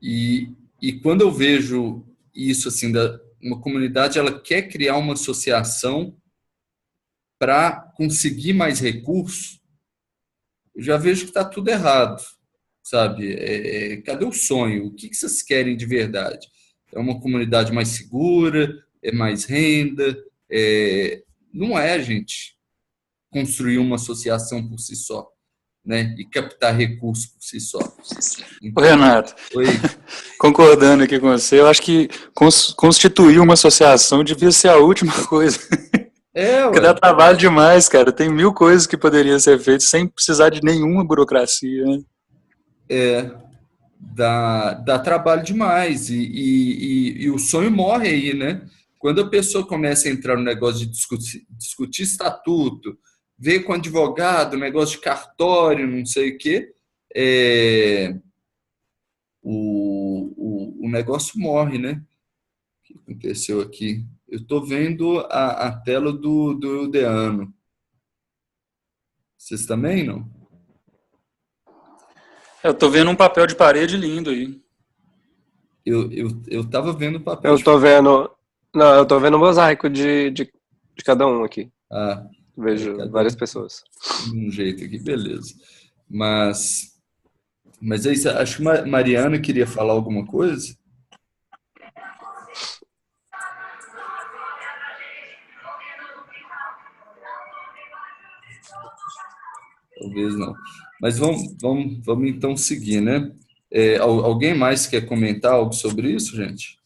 E quando eu vejo isso, assim, uma comunidade, ela quer criar uma associação para conseguir mais recursos, eu já vejo que está tudo errado, sabe? Cadê o sonho? O que vocês querem de verdade? É uma comunidade mais segura? É mais renda? Não é, gente, construir uma associação por si só, né? E captar recursos por si só. Então, Renato, oi. Concordando aqui com você, eu acho que constituir uma associação devia ser a última coisa. Porque dá trabalho demais, cara. Tem 1000 coisas que poderiam ser feitas sem precisar de nenhuma burocracia, né? Dá trabalho demais. E o sonho morre aí, né? Quando a pessoa começa a entrar no negócio de discutir estatuto, ver com advogado, negócio de cartório, não sei o quê, o negócio morre, né? O que aconteceu aqui? Eu estou vendo a tela do Eudeano. Vocês também, não? Eu estou vendo um papel de parede lindo aí. Eu estava vendo o papel. Eu estou vendo. Não, eu estou vendo um mosaico de cada um aqui. Vejo várias pessoas. De um jeito aqui, beleza. Mas é isso. Acho que a Mariana queria falar alguma coisa. Talvez não. Mas vamos então seguir, né? Alguém mais quer comentar algo sobre isso, gente?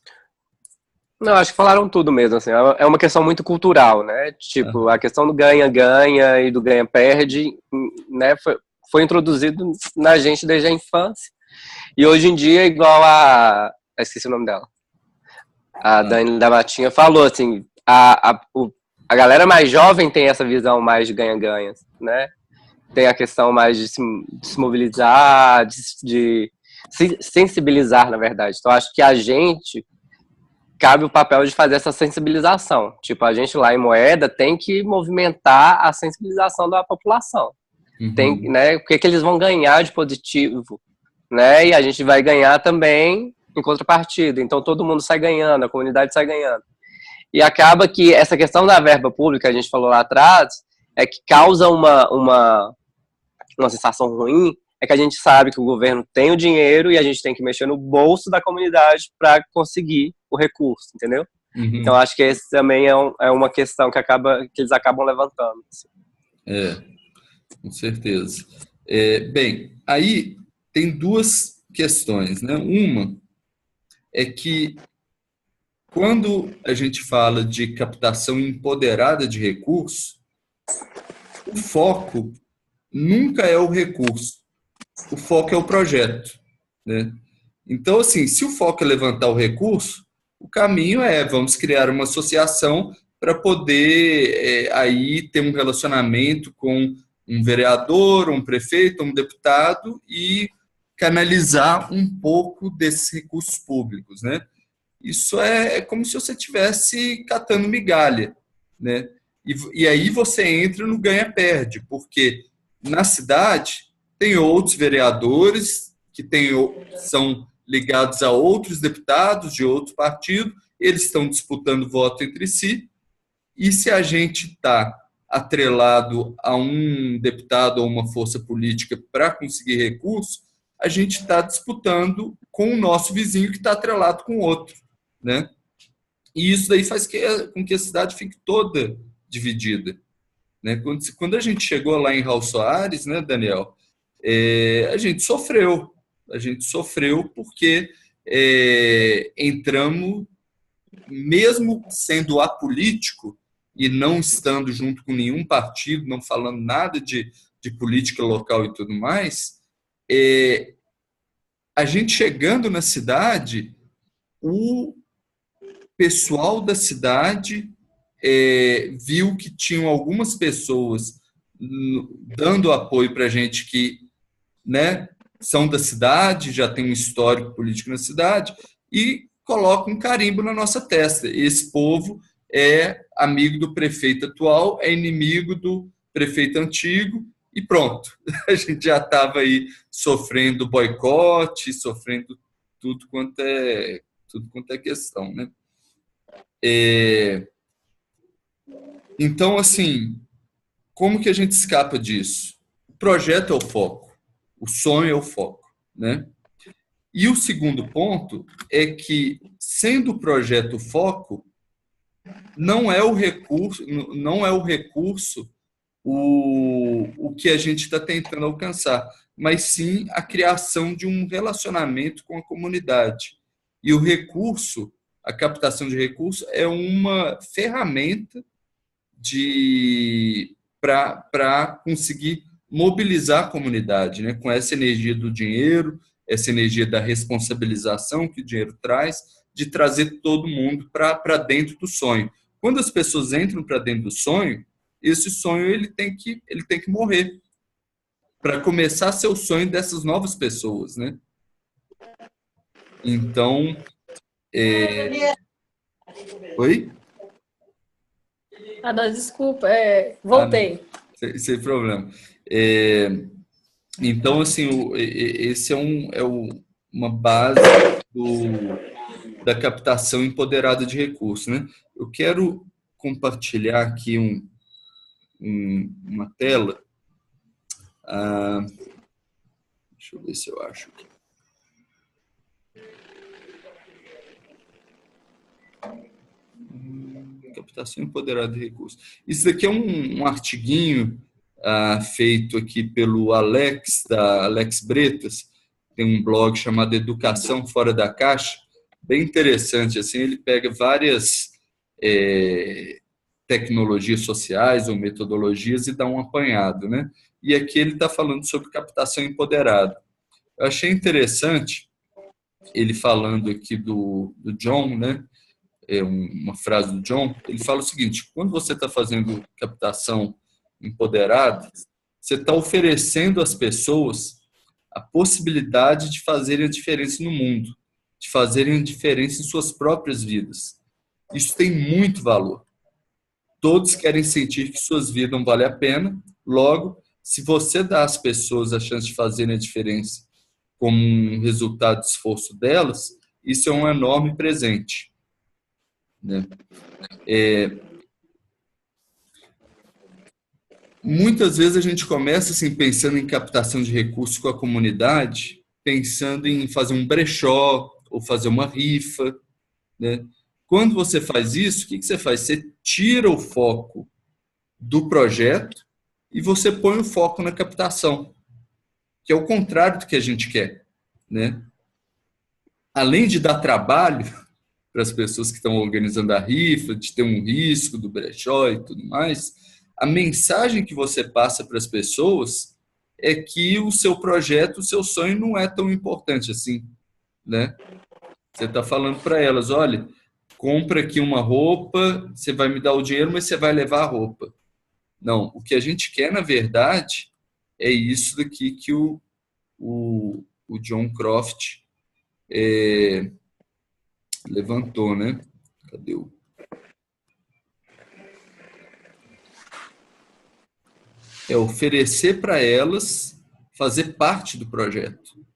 Não, acho que falaram tudo mesmo, assim, é uma questão muito cultural, né, tipo, a questão do ganha-ganha e do ganha-perde, né, foi introduzido na gente desde a infância, e hoje em dia, igual esqueci o nome dela, a Dani da Matinha falou, assim, a galera mais jovem tem essa visão mais de ganha-ganha, né, tem a questão mais de se mobilizar, de sensibilizar, na verdade. Então, acho que a gente cabe o papel de fazer essa sensibilização. Tipo, a gente lá em Moeda tem que movimentar a sensibilização da população. Tem, né, o que eles vão ganhar de positivo, né? E a gente vai ganhar também em contrapartida. Então, todo mundo sai ganhando, a comunidade sai ganhando. E acaba que essa questão da verba pública, a gente falou lá atrás, é que causa uma sensação ruim, é que a gente sabe que o governo tem o dinheiro e a gente tem que mexer no bolso da comunidade para conseguir o recurso, entendeu? Então, acho que esse também é uma questão que eles acabam levantando. Assim. Com certeza. Bem, aí tem duas questões, né? Uma é que quando a gente fala de captação empoderada de recursos, o foco nunca é o recurso, o foco é o projeto, né? Então, assim, se o foco é levantar o recurso, o caminho vamos criar uma associação para poder aí ter um relacionamento com um vereador, um prefeito, um deputado e canalizar um pouco desses recursos públicos, né? Isso é como se você estivesse catando migalha, né? E aí você entra no ganha-perde, porque na cidade tem outros vereadores que são ligados a outros deputados de outro partido, eles estão disputando voto entre si, e se a gente está atrelado a um deputado ou uma força política para conseguir recursos, a gente está disputando com o nosso vizinho que está atrelado com o outro, né? E isso daí faz com que a cidade fique toda dividida, né? Quando a gente chegou lá em Raul Soares, né, Daniel, a gente sofreu porque entramos, mesmo sendo apolítico e não estando junto com nenhum partido, não falando nada de política local e tudo mais, a gente chegando na cidade, o pessoal da cidade viu que tinham algumas pessoas dando apoio para a gente que, né, são da cidade, já tem um histórico político na cidade, e colocam um carimbo na nossa testa. Esse povo é amigo do prefeito atual, é inimigo do prefeito antigo, e pronto. A gente já estava aí sofrendo boicote, sofrendo tudo quanto é questão, né? Então, assim, como que a gente escapa disso? O projeto é o foco, o sonho é o foco, né? E o segundo ponto é que, sendo o projeto o foco, não é o recurso o que a gente está tentando alcançar, mas sim a criação de um relacionamento com a comunidade. E o recurso, a captação de recursos, é uma ferramenta para conseguir mobilizar a comunidade, né? Com essa energia do dinheiro, essa energia da responsabilização que o dinheiro traz, de trazer todo mundo para dentro do sonho. Quando as pessoas entram para dentro do sonho, esse sonho ele tem que morrer para começar a ser o sonho dessas novas pessoas, né? Então, oi? Não, desculpa, voltei. Sem problema. Então, assim, esse é uma base da captação empoderada de recursos, né? Eu quero compartilhar aqui uma tela. Deixa eu ver se eu acho aqui. Captação empoderada de recursos. Isso daqui é um artiguinho feito aqui pelo Alex, da Alex Bretas, tem um blog chamado Educação Fora da Caixa, bem interessante, assim, ele pega várias tecnologias sociais ou metodologias e dá um apanhado, né? E aqui ele está falando sobre captação empoderada. Eu achei interessante ele falando aqui do John, né? Uma frase do John, ele fala o seguinte: quando você está fazendo captação empoderada, você está oferecendo às pessoas a possibilidade de fazerem a diferença no mundo, de fazerem a diferença em suas próprias vidas. Isso tem muito valor. Todos querem sentir que suas vidas valem a pena. Logo, se você dá às pessoas a chance de fazerem a diferença como um resultado do esforço delas, isso é um enorme presente, né? Muitas vezes a gente começa assim, pensando em captação de recursos com a comunidade, pensando em fazer um brechó ou fazer uma rifa, né? Quando você faz isso, o que você faz? Você tira o foco do projeto e você põe o foco na captação, que é o contrário do que a gente quer, né? Além de dar trabalho para as pessoas que estão organizando a rifa, de ter um risco do brechó e tudo mais, a mensagem que você passa para as pessoas é que o seu projeto, o seu sonho não é tão importante assim, né? Você está falando para elas, olha, compra aqui uma roupa, você vai me dar o dinheiro, mas você vai levar a roupa. Não, o que a gente quer, na verdade, é isso daqui que o John Croft levantou, né? Cadê o... É oferecer para elas fazer parte do projeto,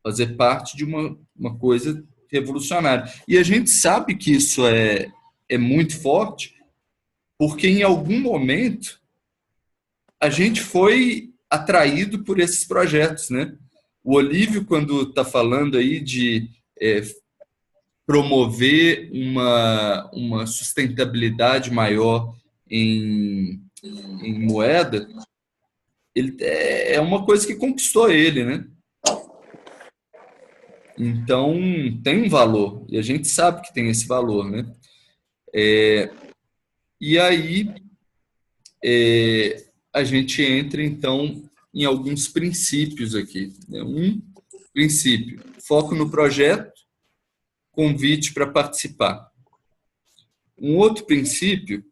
fazer parte de uma coisa revolucionária. E a gente sabe que isso é muito forte, porque em algum momento a gente foi atraído por esses projetos, né? O Olívio, quando está falando aí de promover uma sustentabilidade maior em moeda, é uma coisa que conquistou ele, né? Então, tem um valor, e a gente sabe que tem esse valor, né? E aí, a gente entra, então, em alguns princípios aqui, né? Um princípio, foco no projeto, convite para participar. Um outro princípio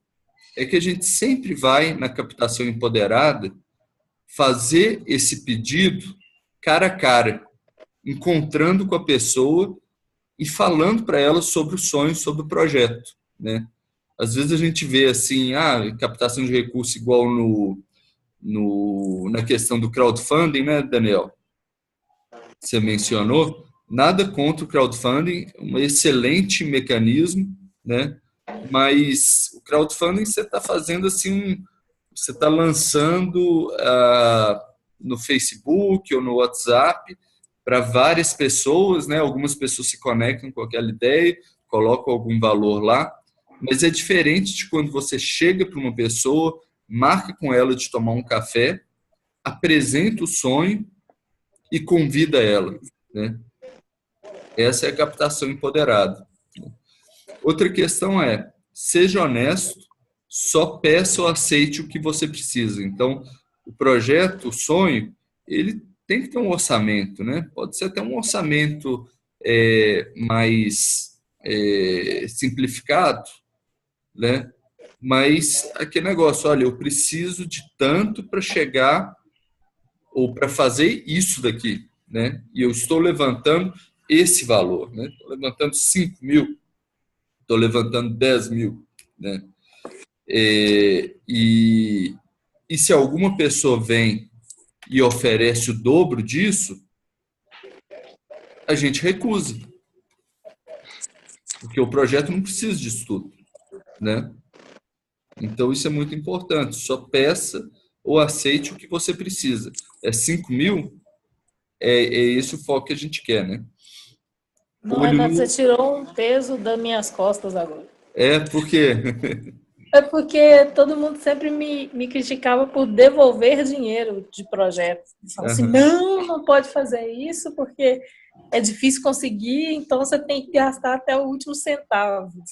é que a gente sempre vai, na captação empoderada, fazer esse pedido cara a cara, encontrando com a pessoa e falando para ela sobre o sonho, sobre o projeto, né? Às vezes a gente vê assim, captação de recursos igual na questão do crowdfunding, né, Daniel? Você mencionou. Nada contra o crowdfunding, um excelente mecanismo, né? Mas o crowdfunding você está fazendo assim, você está lançando no Facebook ou no WhatsApp para várias pessoas, né? Algumas pessoas se conectam com aquela ideia, colocam algum valor lá, mas é diferente de quando você chega para uma pessoa, marca com ela de tomar um café, apresenta o sonho e convida ela, né? Essa é a captação empoderada. Outra questão é, seja honesto, só peça ou aceite o que você precisa. Então, o projeto, o sonho, ele tem que ter um orçamento, né? Pode ser até um orçamento mais simplificado, né? Mas aquele negócio, olha, eu preciso de tanto para chegar ou para fazer isso daqui, né? E eu estou levantando esse valor, né? Estou levantando 5 mil, estou levantando 10 mil, né? E se alguma pessoa vem e oferece o dobro disso, a gente recusa. Porque o projeto não precisa disso tudo, né? Então, isso é muito importante. Só peça ou aceite o que você precisa. 5 mil, é esse o foco que a gente quer, né? Não, Renato, você tirou um peso das minhas costas agora. Por quê? É porque todo mundo sempre me criticava por devolver dinheiro de projetos. Fala assim, não pode fazer isso porque é difícil conseguir, então você tem que gastar até o último centavo.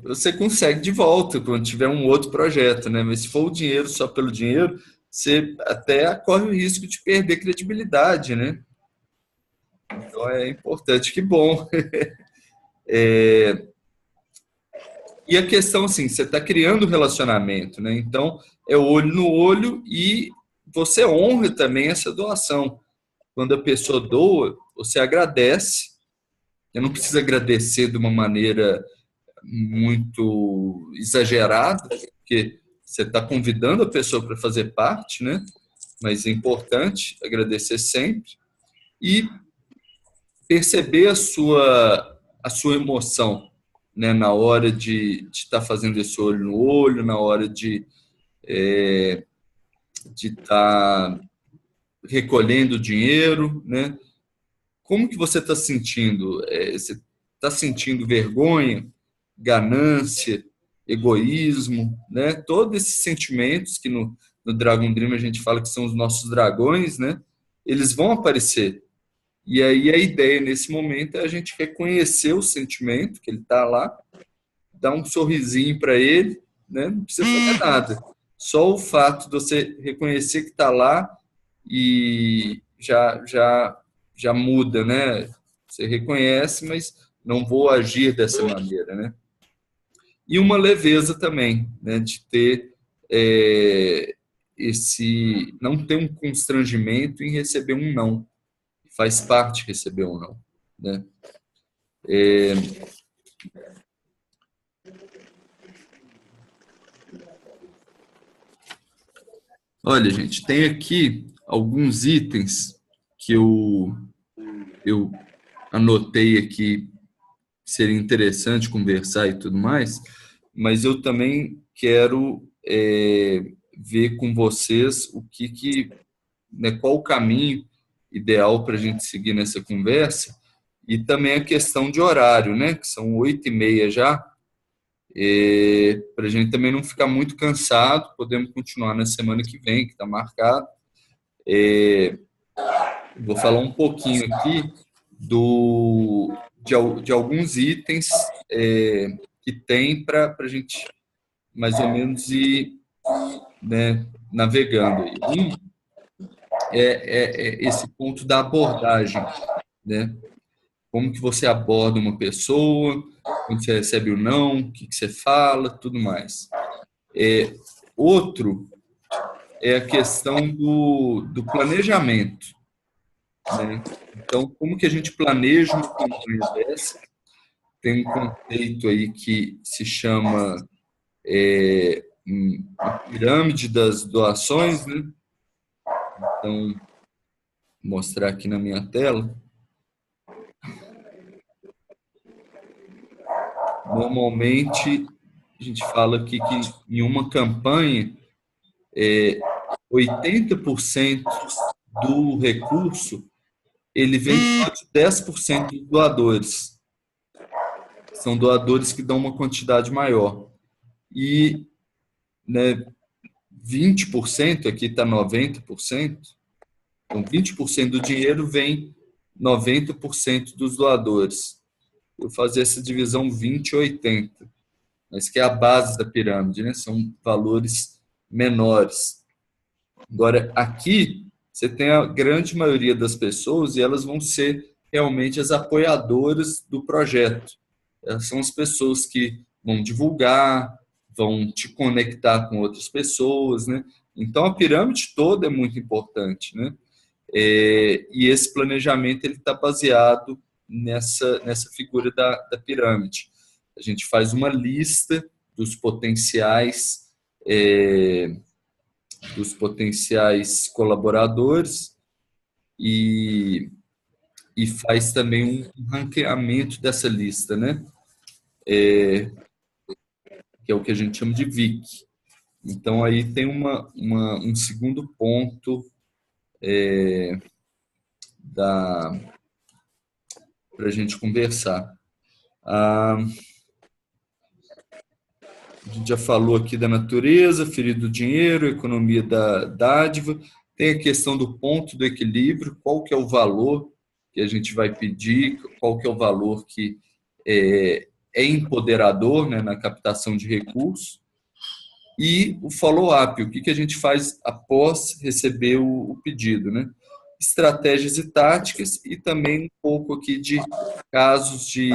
Você consegue de volta quando tiver um outro projeto, né? Mas se for o dinheiro só pelo dinheiro, você até corre o risco de perder credibilidade, né? Então é importante, que bom. E a questão, assim, você está criando um relacionamento, né? Então, é olho no olho e você honra também essa doação. Quando a pessoa doa, você agradece. Eu não preciso agradecer de uma maneira muito exagerada, porque você está convidando a pessoa para fazer parte, né? Mas é importante agradecer sempre e perceber a sua emoção, né? Na hora de estar fazendo esse olho no olho, na hora de estar recolhendo dinheiro, né? Como que você está sentindo? Você está sentindo vergonha, ganância, egoísmo, né? Todos esses sentimentos que no Dragon Dream a gente fala que são os nossos dragões, né? Eles vão aparecer. E aí a ideia nesse momento é a gente reconhecer o sentimento que ele está lá, dar um sorrisinho para ele, né? Não precisa fazer nada. Só o fato de você reconhecer que está lá e já muda, né? Você reconhece, mas não vou agir dessa maneira, né? E uma leveza também, né? De ter não ter um constrangimento em receber um não. Faz parte receber um não, né? Olha, gente, tem aqui alguns itens que eu anotei aqui, seria interessante conversar e tudo mais, mas eu também quero ver com vocês né, qual o caminho ideal para a gente seguir nessa conversa, e também a questão de horário, né, que são 8h30 já, para a gente também não ficar muito cansado, podemos continuar na semana que vem, que está marcado. Vou falar um pouquinho aqui de alguns itens que tem para a gente mais ou menos ir, né, navegando. Esse ponto da abordagem, né? Como que você aborda uma pessoa, quando você recebe o não, o que você fala, tudo mais. Outro é a questão do planejamento, né? Então, como que a gente planeja uma campanha dessa? Tem um conceito aí que se chama a pirâmide das doações, né? Então, vou mostrar aqui na minha tela. Normalmente, a gente aqui que em uma campanha, 80% do recurso ele vem só de 10% dos doadores. São doadores que dão uma quantidade maior. E, né, 20%, aqui está 90%, então 20% do dinheiro vem 90% dos doadores. Eu fazia essa divisão 20-80, mas que é a base da pirâmide, né? São valores menores. Agora, aqui, você tem a grande maioria das pessoas e elas vão ser realmente as apoiadoras do projeto. Elas são as pessoas que vão divulgar, vão te conectar com outras pessoas, né? Então, a pirâmide toda é muito importante, né? E esse planejamento ele está baseado nessa figura da pirâmide. A gente faz uma lista dos potenciais colaboradores e faz também um ranqueamento dessa lista, né? Que é o que a gente chama de VIC. Então, aí tem um segundo ponto para a gente conversar. A gente já falou aqui da natureza, ferir do dinheiro, economia da dádiva. Tem a questão do ponto do equilíbrio, qual que é o valor que a gente vai pedir, qual que é o valor que é empoderador, né, na captação de recursos. E o follow-up, o que a gente faz após receber o pedido, né? Estratégias e táticas, e também um pouco aqui de casos de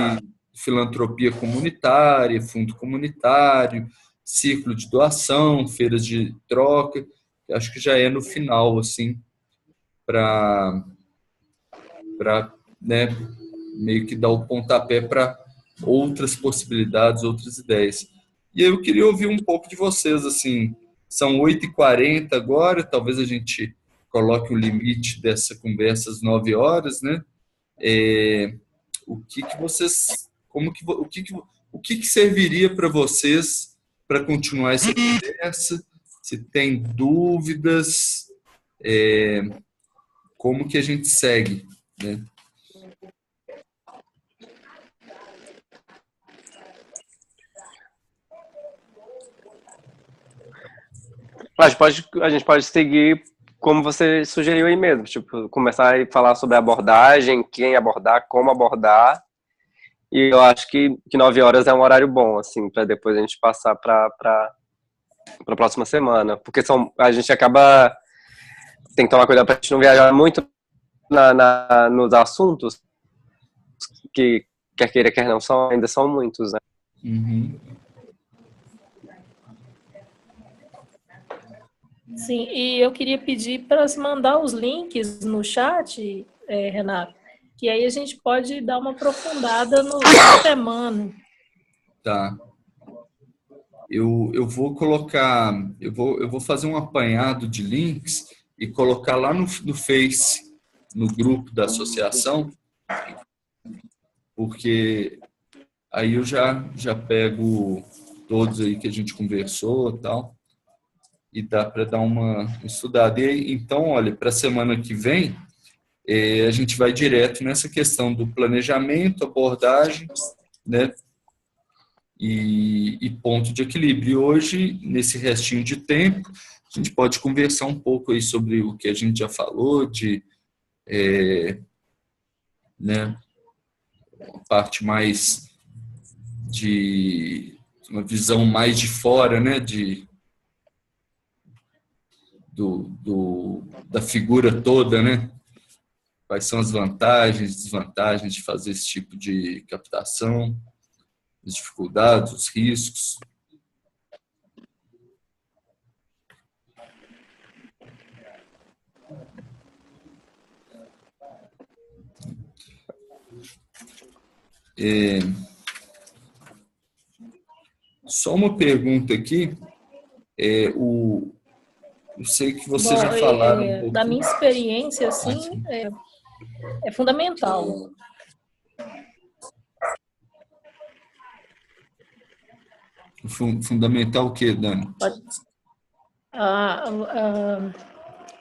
filantropia comunitária, fundo comunitário, ciclo de doação, feiras de troca, acho que já é no final, assim, para, né, meio que dar o pontapé para outras possibilidades, outras ideias. E eu queria ouvir um pouco de vocês, assim, são 8h40 agora, talvez a gente coloque o limite dessa conversa às 9 horas, né? O que que vocês, o que serviria para vocês para continuar essa conversa? Se tem dúvidas, como que a gente segue, né? A gente pode seguir como você sugeriu aí mesmo, tipo, começar a falar sobre a abordagem, quem abordar, como abordar, e eu acho que 9 horas é um horário bom, assim, para depois a gente passar para a próxima semana, porque a gente acaba, tem que tomar cuidado para a gente não viajar muito nos assuntos, que quer queira, quer não, ainda são muitos, né? Uhum. Sim, e eu queria pedir para se mandar os links no chat, Renato, que aí a gente pode dar uma aprofundada no semana. Tá. Eu vou colocar, eu vou fazer um apanhado de links e colocar lá no Face, no grupo da associação, porque aí eu já pego todos aí que a gente conversou e tal, e dá para dar uma estudada. E aí, então, olha, para a semana que vem, a gente vai direto nessa questão do planejamento, abordagem, né? E ponto de equilíbrio. E hoje, nesse restinho de tempo, a gente pode conversar um pouco aí sobre o que a gente já falou, de né, uma parte mais de uma visão mais de fora, né, da figura toda, né? Quais são as vantagens, desvantagens de fazer esse tipo de captação, as dificuldades, os riscos. Só uma pergunta aqui. Eu sei que vocês já falaram um pouquinho. Da minha experiência, assim, é fundamental. Fundamental o quê, Dani?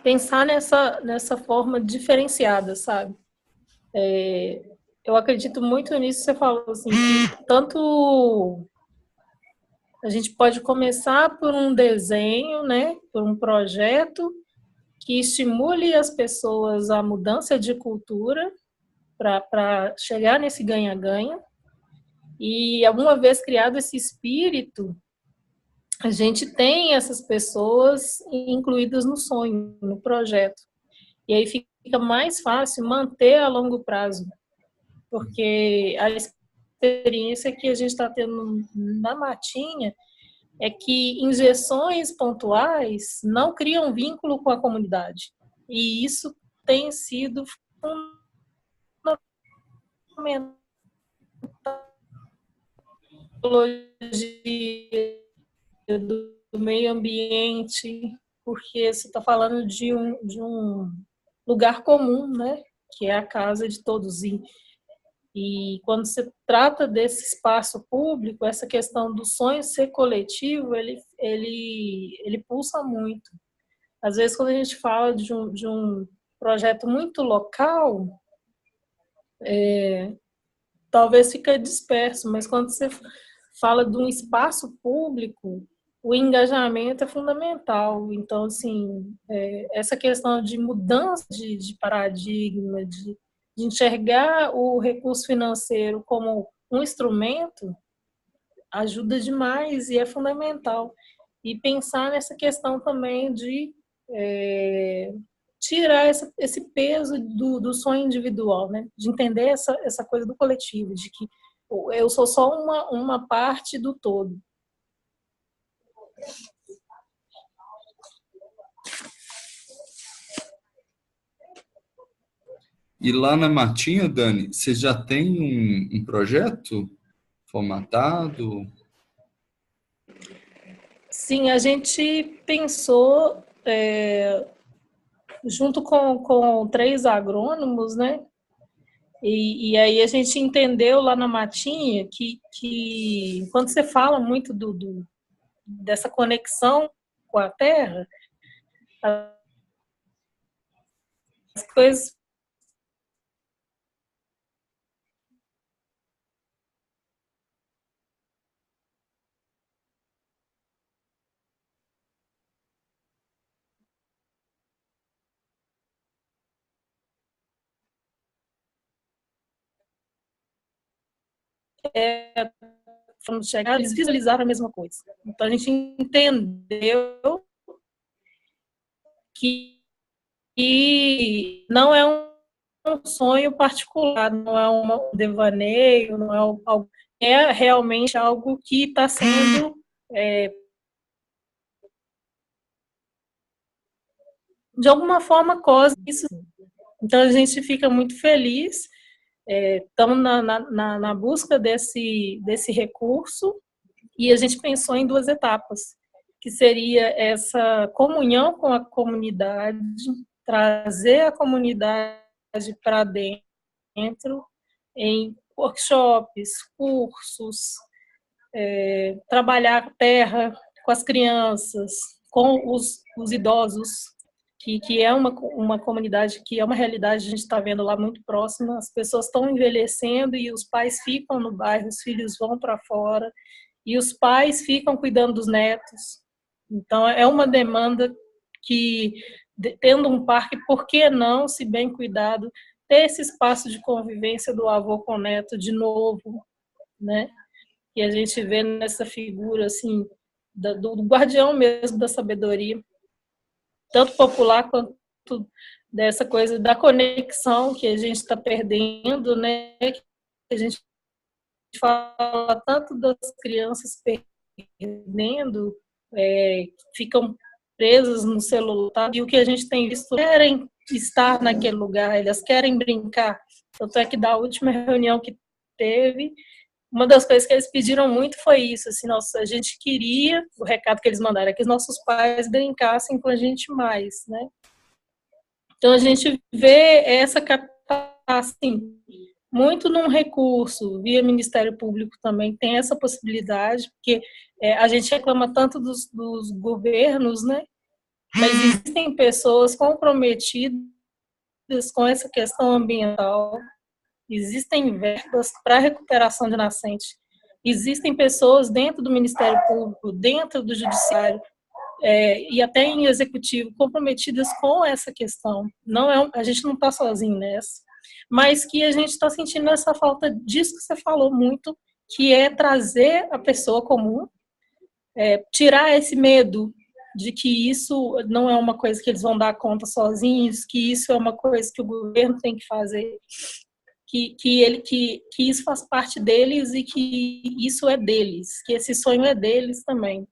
Pensar nessa forma diferenciada, sabe? Eu acredito muito nisso que você falou, assim, que tanto a gente pode começar por um desenho, né, por um projeto que estimule as pessoas à mudança de cultura para chegar nesse ganha-ganha. E, alguma vez criado esse espírito, a gente tem essas pessoas incluídas no sonho, no projeto. E aí fica mais fácil manter a longo prazo, porque a experiência que a gente está tendo na Matinha é que injeções pontuais não criam vínculo com a comunidade. E isso tem sido fundamental do meio ambiente, porque você está falando de um lugar comum, né? Que é a casa de todos. E quando se trata desse espaço público, essa questão do sonho ser coletivo, ele pulsa muito. Às vezes, quando a gente fala de um projeto muito local, talvez fique disperso, mas quando você fala de um espaço público, o engajamento é fundamental. Então, assim, essa questão de mudança de paradigma, de enxergar o recurso financeiro como um instrumento, ajuda demais e é fundamental. E pensar nessa questão também de tirar esse peso do sonho individual, né? De entender essa coisa do coletivo, de que eu sou só uma parte do todo. E lá na Matinha, Dani, você já tem um projeto formatado? Sim, a gente pensou, junto com 3 agrônomos, né? E aí a gente entendeu lá na Matinha que quando você fala muito dessa conexão com a terra, as coisas quando chegar, eles visualizaram a mesma coisa. Então a gente entendeu que não é um sonho particular, não é um devaneio, não é algo, é realmente algo que está sendo de alguma forma cósmico. Isso. Então a gente fica muito feliz, estamos na busca desse recurso, e a gente pensou em 2 etapas, que seria essa comunhão com a comunidade, trazer a comunidade para dentro, em workshops, cursos, trabalhar a terra com as crianças, com os idosos, que é uma comunidade, que é uma realidade, a gente está vendo lá muito próxima, as pessoas estão envelhecendo e os pais ficam no bairro, os filhos vão para fora, e os pais ficam cuidando dos netos. Então, é uma demanda que, tendo um parque, por que não, se bem cuidado, ter esse espaço de convivência do avô com o neto de novo, né? E a gente vê nessa figura, assim, do guardião mesmo da sabedoria, tanto popular quanto dessa coisa da conexão que a gente está perdendo, né? Que a gente fala tanto das crianças perdendo, ficam presas no celular, e o que a gente tem visto, querem estar naquele lugar, elas querem brincar. Tanto é que da última reunião que teve, uma das coisas que eles pediram muito foi isso, assim, nossa, a gente queria, o recado que eles mandaram é que os nossos pais brincassem com a gente mais, né? Então a gente vê essa captação, assim, muito num recurso, via Ministério Público também tem essa possibilidade, porque a gente reclama tanto dos governos, né? Mas existem pessoas comprometidas com essa questão ambiental, existem verbas para recuperação de nascente, existem pessoas dentro do Ministério Público, dentro do Judiciário, e até em executivo, comprometidas com essa questão. Não a gente não está sozinho nessa, mas que a gente está sentindo essa falta disso que você falou muito, que é trazer a pessoa comum, tirar esse medo de que isso não é uma coisa que eles vão dar conta sozinhos, que isso é uma coisa que o governo tem que fazer, que isso faz parte deles e que isso é deles, que esse sonho é deles também.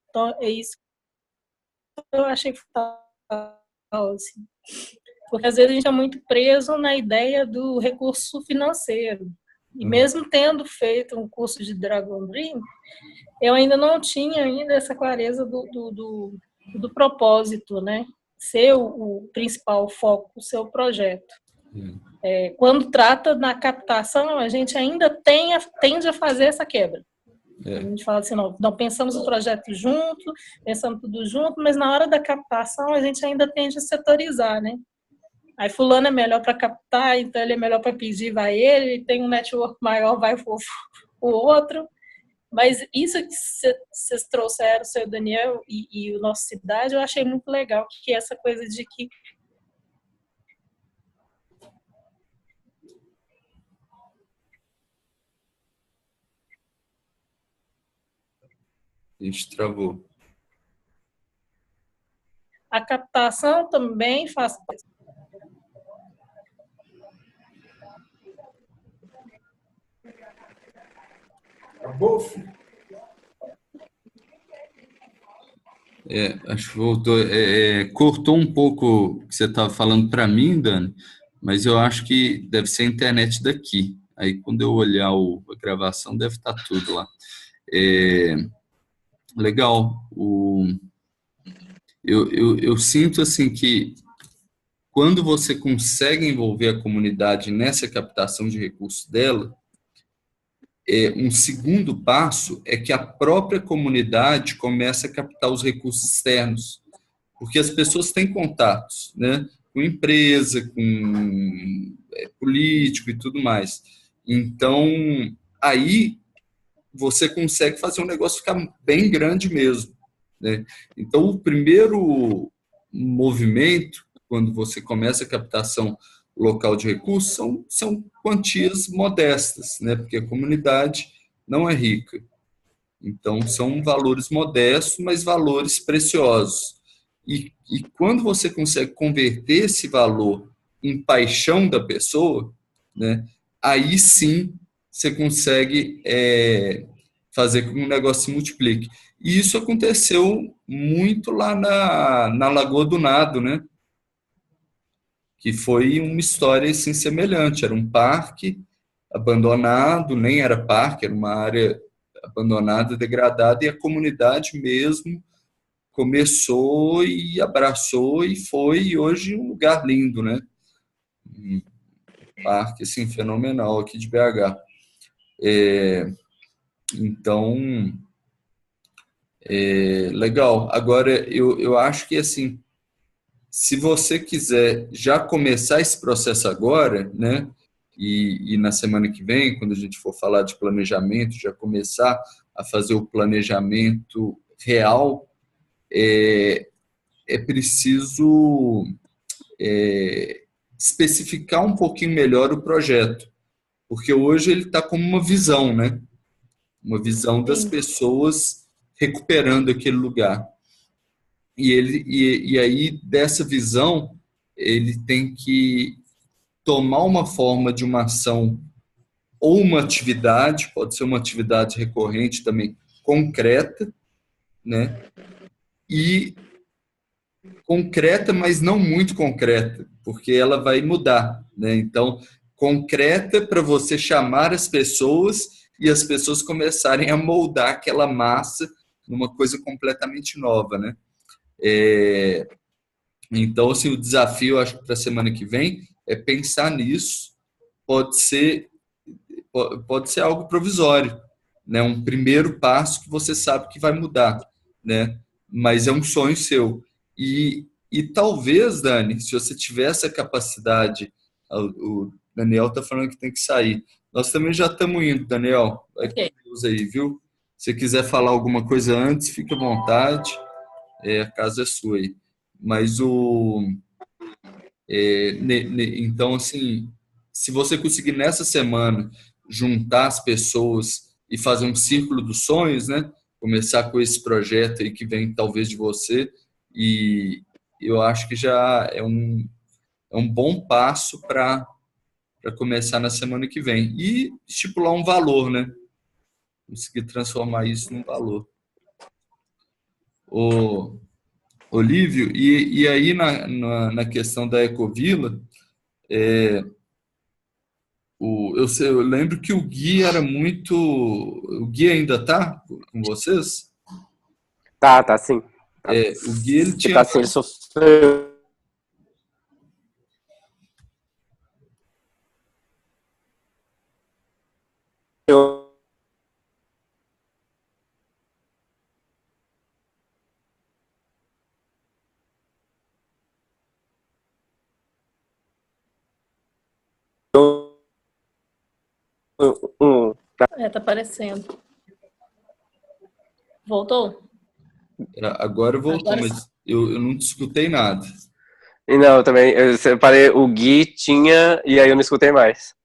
Então, é isso que eu achei fatal, assim. Porque às vezes a gente é muito preso na ideia do recurso financeiro. E mesmo tendo feito um curso de Dragon Dream, eu ainda não tinha ainda essa clareza do propósito, né? Ser o principal foco do seu projeto. Quando trata na captação, a gente ainda tende a fazer essa quebra. A gente fala assim, não pensamos o projeto junto, pensamos tudo junto, mas na hora da captação a gente ainda tende a setorizar, né? Aí fulano é melhor para captar, então ele é melhor para pedir, vai ele tem um network maior, vai o outro. Mas isso que vocês trouxeram, o seu Daniel e o nosso Cidade, eu achei muito legal, que essa coisa de que A gente travou. a captação também faz parte. Acabou, filho? Acho que voltou. Cortou um pouco o que você estava falando para mim, Dani, mas eu acho que deve ser a internet daqui. Aí, quando eu olhar a gravação, deve estar tudo lá. Legal. Eu sinto assim que quando você consegue envolver a comunidade nessa captação de recursos dela, um segundo passo é que a própria comunidade começa a captar os recursos externos, porque as pessoas têm contatos, né, com empresa, com político e tudo mais. Então, aí você consegue fazer um negócio ficar bem grande mesmo, né? Então, o primeiro movimento, quando você começa a captação local de recursos, são quantias modestas, né? Porque a comunidade não é rica. Então, são valores modestos, mas valores preciosos. E quando você consegue converter esse valor em paixão da pessoa, né, aí sim você consegue fazer com que o negócio se multiplique. E isso aconteceu muito lá na Lagoa do Nado, né? Que foi uma história assim, semelhante. Era um parque abandonado, nem era parque, era uma área abandonada, degradada, e a comunidade mesmo começou e abraçou e foi, e hoje um lugar lindo, né? Um parque assim, fenomenal aqui de BH. Então, legal. Agora, eu acho que assim, se você quiser já começar esse processo agora, né? E na semana que vem, quando a gente for falar de planejamento, já começar a fazer o planejamento real, é preciso especificar um pouquinho melhor o projeto, porque hoje ele está como uma visão, né? Uma visão das Sim. pessoas recuperando aquele lugar. E aí, dessa visão, ele tem que tomar uma forma de uma ação ou uma atividade, pode ser uma atividade recorrente também, concreta, né? E concreta, mas não muito concreta, porque ela vai mudar, né? Então, concreta para você chamar as pessoas e as pessoas começarem a moldar aquela massa numa coisa completamente nova, né? Então, assim, o desafio, acho que para a semana que vem, é pensar nisso. Pode ser, pode ser algo provisório, né? Um primeiro passo que você sabe que vai mudar, né? Mas é um sonho seu. E talvez, Dani, se você tiver essa capacidade, o Daniel está falando que tem que sair. Nós também já estamos indo, Daniel. Vai com Ok. Deus aí, viu? Se quiser falar alguma coisa antes, fique à vontade. A casa é sua aí. Mas então, assim, se você conseguir nessa semana juntar as pessoas e fazer um círculo dos sonhos, né? Começar com esse projeto aí que vem talvez de você, e eu acho que já é um bom passo para começar na semana que vem. E estipular um valor, né? Conseguir transformar isso num valor. O Olívio, e aí na questão da Ecovila, eu lembro que o Gui era muito. O Gui ainda tá com vocês? Tá, sim. Tá. O Gui ele Ele tinha. tá assim, ele sofreu. um, Tá aparecendo. Voltou? Agora voltou, Agora sim. mas eu não escutei nada. E não, também, eu separei, o Gui tinha, e aí eu não escutei mais.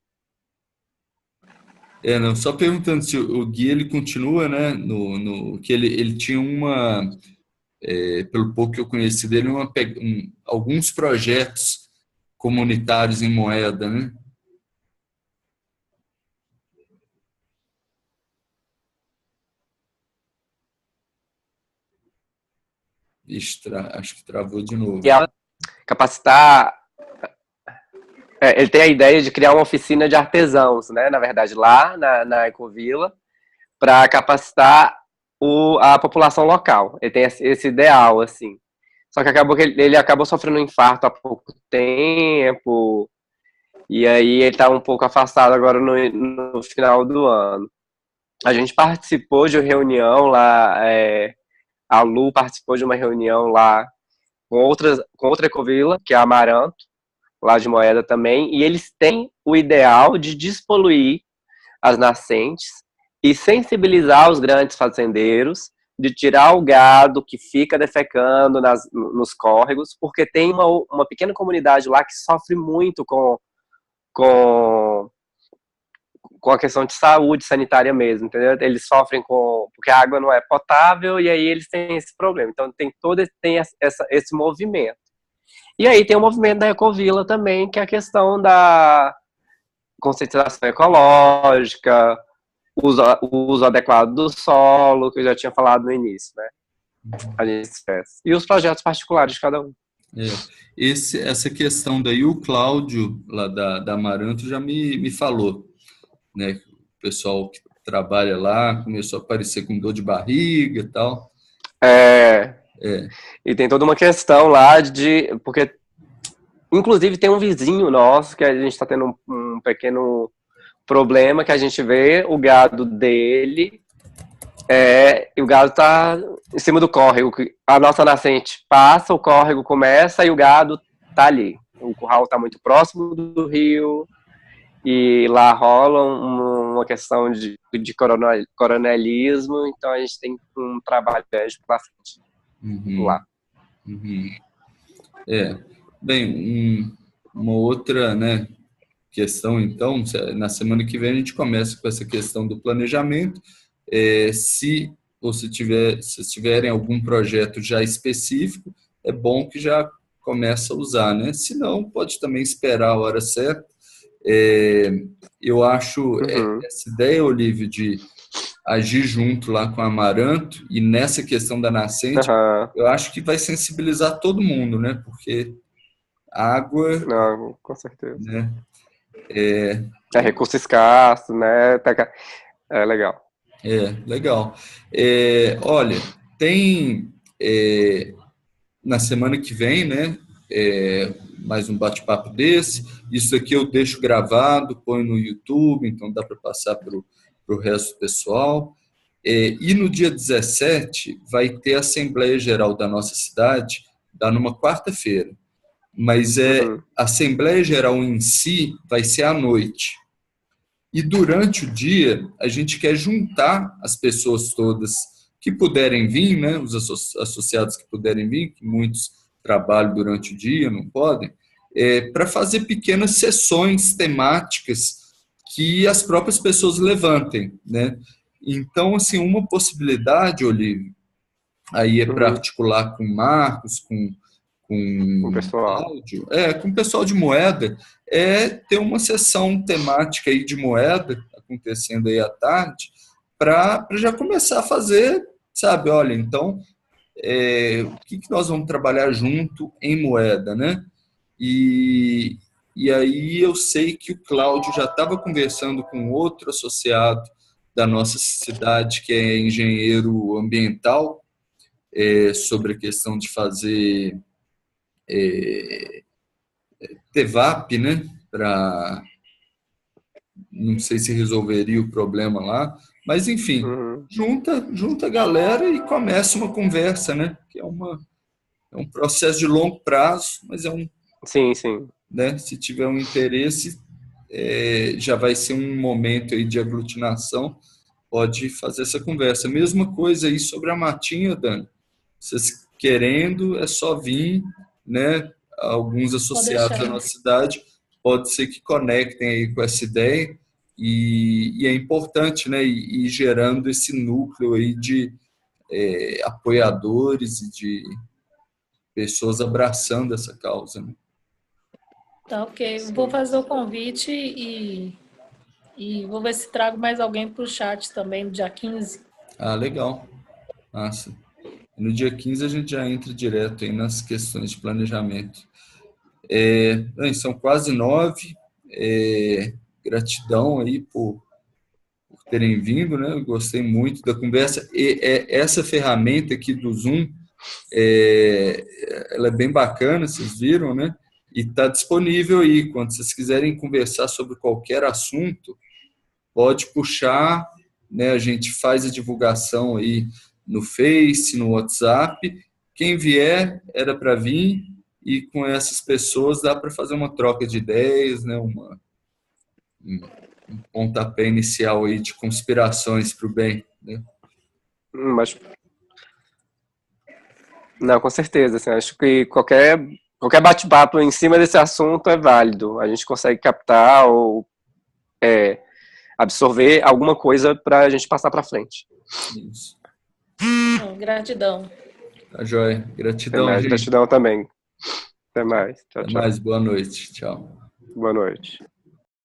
Não, só perguntando se o Gui ele continua, né? Que ele tinha pelo pouco que eu conheci dele, alguns projetos comunitários em moeda, né? Ixi, acho que travou de novo. E ela capacitar Ele tem a ideia de criar uma oficina de artesãos, né? Na verdade, lá na Ecovila, para capacitar a população local. Ele tem esse ideal, assim. Só que acabou que ele acabou sofrendo um infarto há pouco tempo, e aí ele está um pouco afastado agora no final do ano. A gente participou de uma reunião lá, a Lu participou de uma reunião lá com outra Ecovila, que é a Amaranto, lá de Moeda também, e eles têm o ideal de despoluir as nascentes e sensibilizar os grandes fazendeiros, de tirar o gado que fica defecando nos córregos, porque tem uma pequena comunidade lá que sofre muito com a questão de saúde sanitária mesmo, entendeu? Eles sofrem porque a água não é potável e aí eles têm esse problema. Então tem esse movimento. E aí tem o movimento da Ecovila também, que é a questão da conscientização ecológica, o uso adequado do solo, que eu já tinha falado no início, né? A gente esquece. E os projetos particulares de cada um. Essa questão daí, o Cláudio, lá da Amaranto, já me falou, né? O pessoal que trabalha lá começou a aparecer com dor de barriga e tal. E tem toda uma questão lá porque, inclusive, tem um vizinho nosso que a gente está tendo um pequeno problema, que a gente vê o gado dele, e o gado está em cima do córrego. A nossa nascente passa, o córrego começa e o gado está ali. O curral está muito próximo do rio e lá rola uma questão de coronelismo, então a gente tem um trabalho pela frente lá. Bem, uma outra, né, questão, então, na semana que vem a gente começa com essa questão do planejamento. Se vocês tiverem algum projeto já específico, é bom que já comece a usar, né? Se não, pode também esperar a hora certa. Eu acho essa ideia, Olívio, de agir junto lá com a Amaranto e nessa questão da nascente, eu acho que vai sensibilizar todo mundo, né? Porque água... Não, com certeza. Né? É recurso escasso, né? É legal. Legal. Olha, tem na semana que vem, né? Mais um bate-papo desse. Isso aqui eu deixo gravado, ponho no YouTube, então dá para passar para o resto do pessoal. E no dia 17 vai ter a Assembleia Geral da nossa cidade, dá numa quarta-feira. Mas a Assembleia Geral em si vai ser à noite. E durante o dia, a gente quer juntar as pessoas todas que puderem vir, né, os associados que puderem vir, que muitos trabalham durante o dia, não podem, para fazer pequenas sessões temáticas que as próprias pessoas levantem, né? Então, assim, uma possibilidade, Olívio, aí para articular com o Marcos, com o pessoal. Cláudio, com o pessoal de Moeda, ter uma sessão temática aí de Moeda acontecendo aí à tarde, para já começar a fazer, sabe, olha, então, o que nós vamos trabalhar junto em Moeda, né? E aí eu sei que o Cláudio já estava conversando com outro associado da nossa cidade, que é engenheiro ambiental, sobre a questão de fazer TEVAP, né? Não sei se resolveria o problema lá, mas enfim, junta a galera e começa uma conversa, né? Que é um processo de longo prazo, mas Sim. Né? Se tiver um interesse, já vai ser um momento aí de aglutinação, pode fazer essa conversa. Mesma coisa aí sobre a Matinha, Dani. Vocês querendo, é só vir, né? Alguns associados da nossa cidade, pode ser que conectem aí com essa ideia, e é importante, né? E gerando esse núcleo aí de apoiadores e de pessoas abraçando essa causa, né? Tá, ok. Vou fazer o convite e vou ver se trago mais alguém para o chat também no dia 15. Ah, legal. Massa. No dia 15 a gente já entra direto aí nas questões de planejamento. São quase 9. Gratidão aí por terem vindo, né? Eu gostei muito da conversa. E essa ferramenta aqui do Zoom, ela é bem bacana, vocês viram, né? E está disponível aí. Quando vocês quiserem conversar sobre qualquer assunto, pode puxar, né? A gente faz a divulgação aí no Face, no WhatsApp. Quem vier, era para vir, e com essas pessoas dá para fazer uma troca de ideias, né? Um pontapé inicial aí de conspirações para o bem, né? Mas não, com certeza. Assim, acho que qualquer bate-papo em cima desse assunto é válido. A gente consegue captar ou absorver alguma coisa para a gente passar para frente. Isso. Gratidão. Tá joia. Gratidão, Até mais, gente. gratidão também. Até mais. Tchau, Até tchau. mais. Boa noite. Tchau. Boa noite.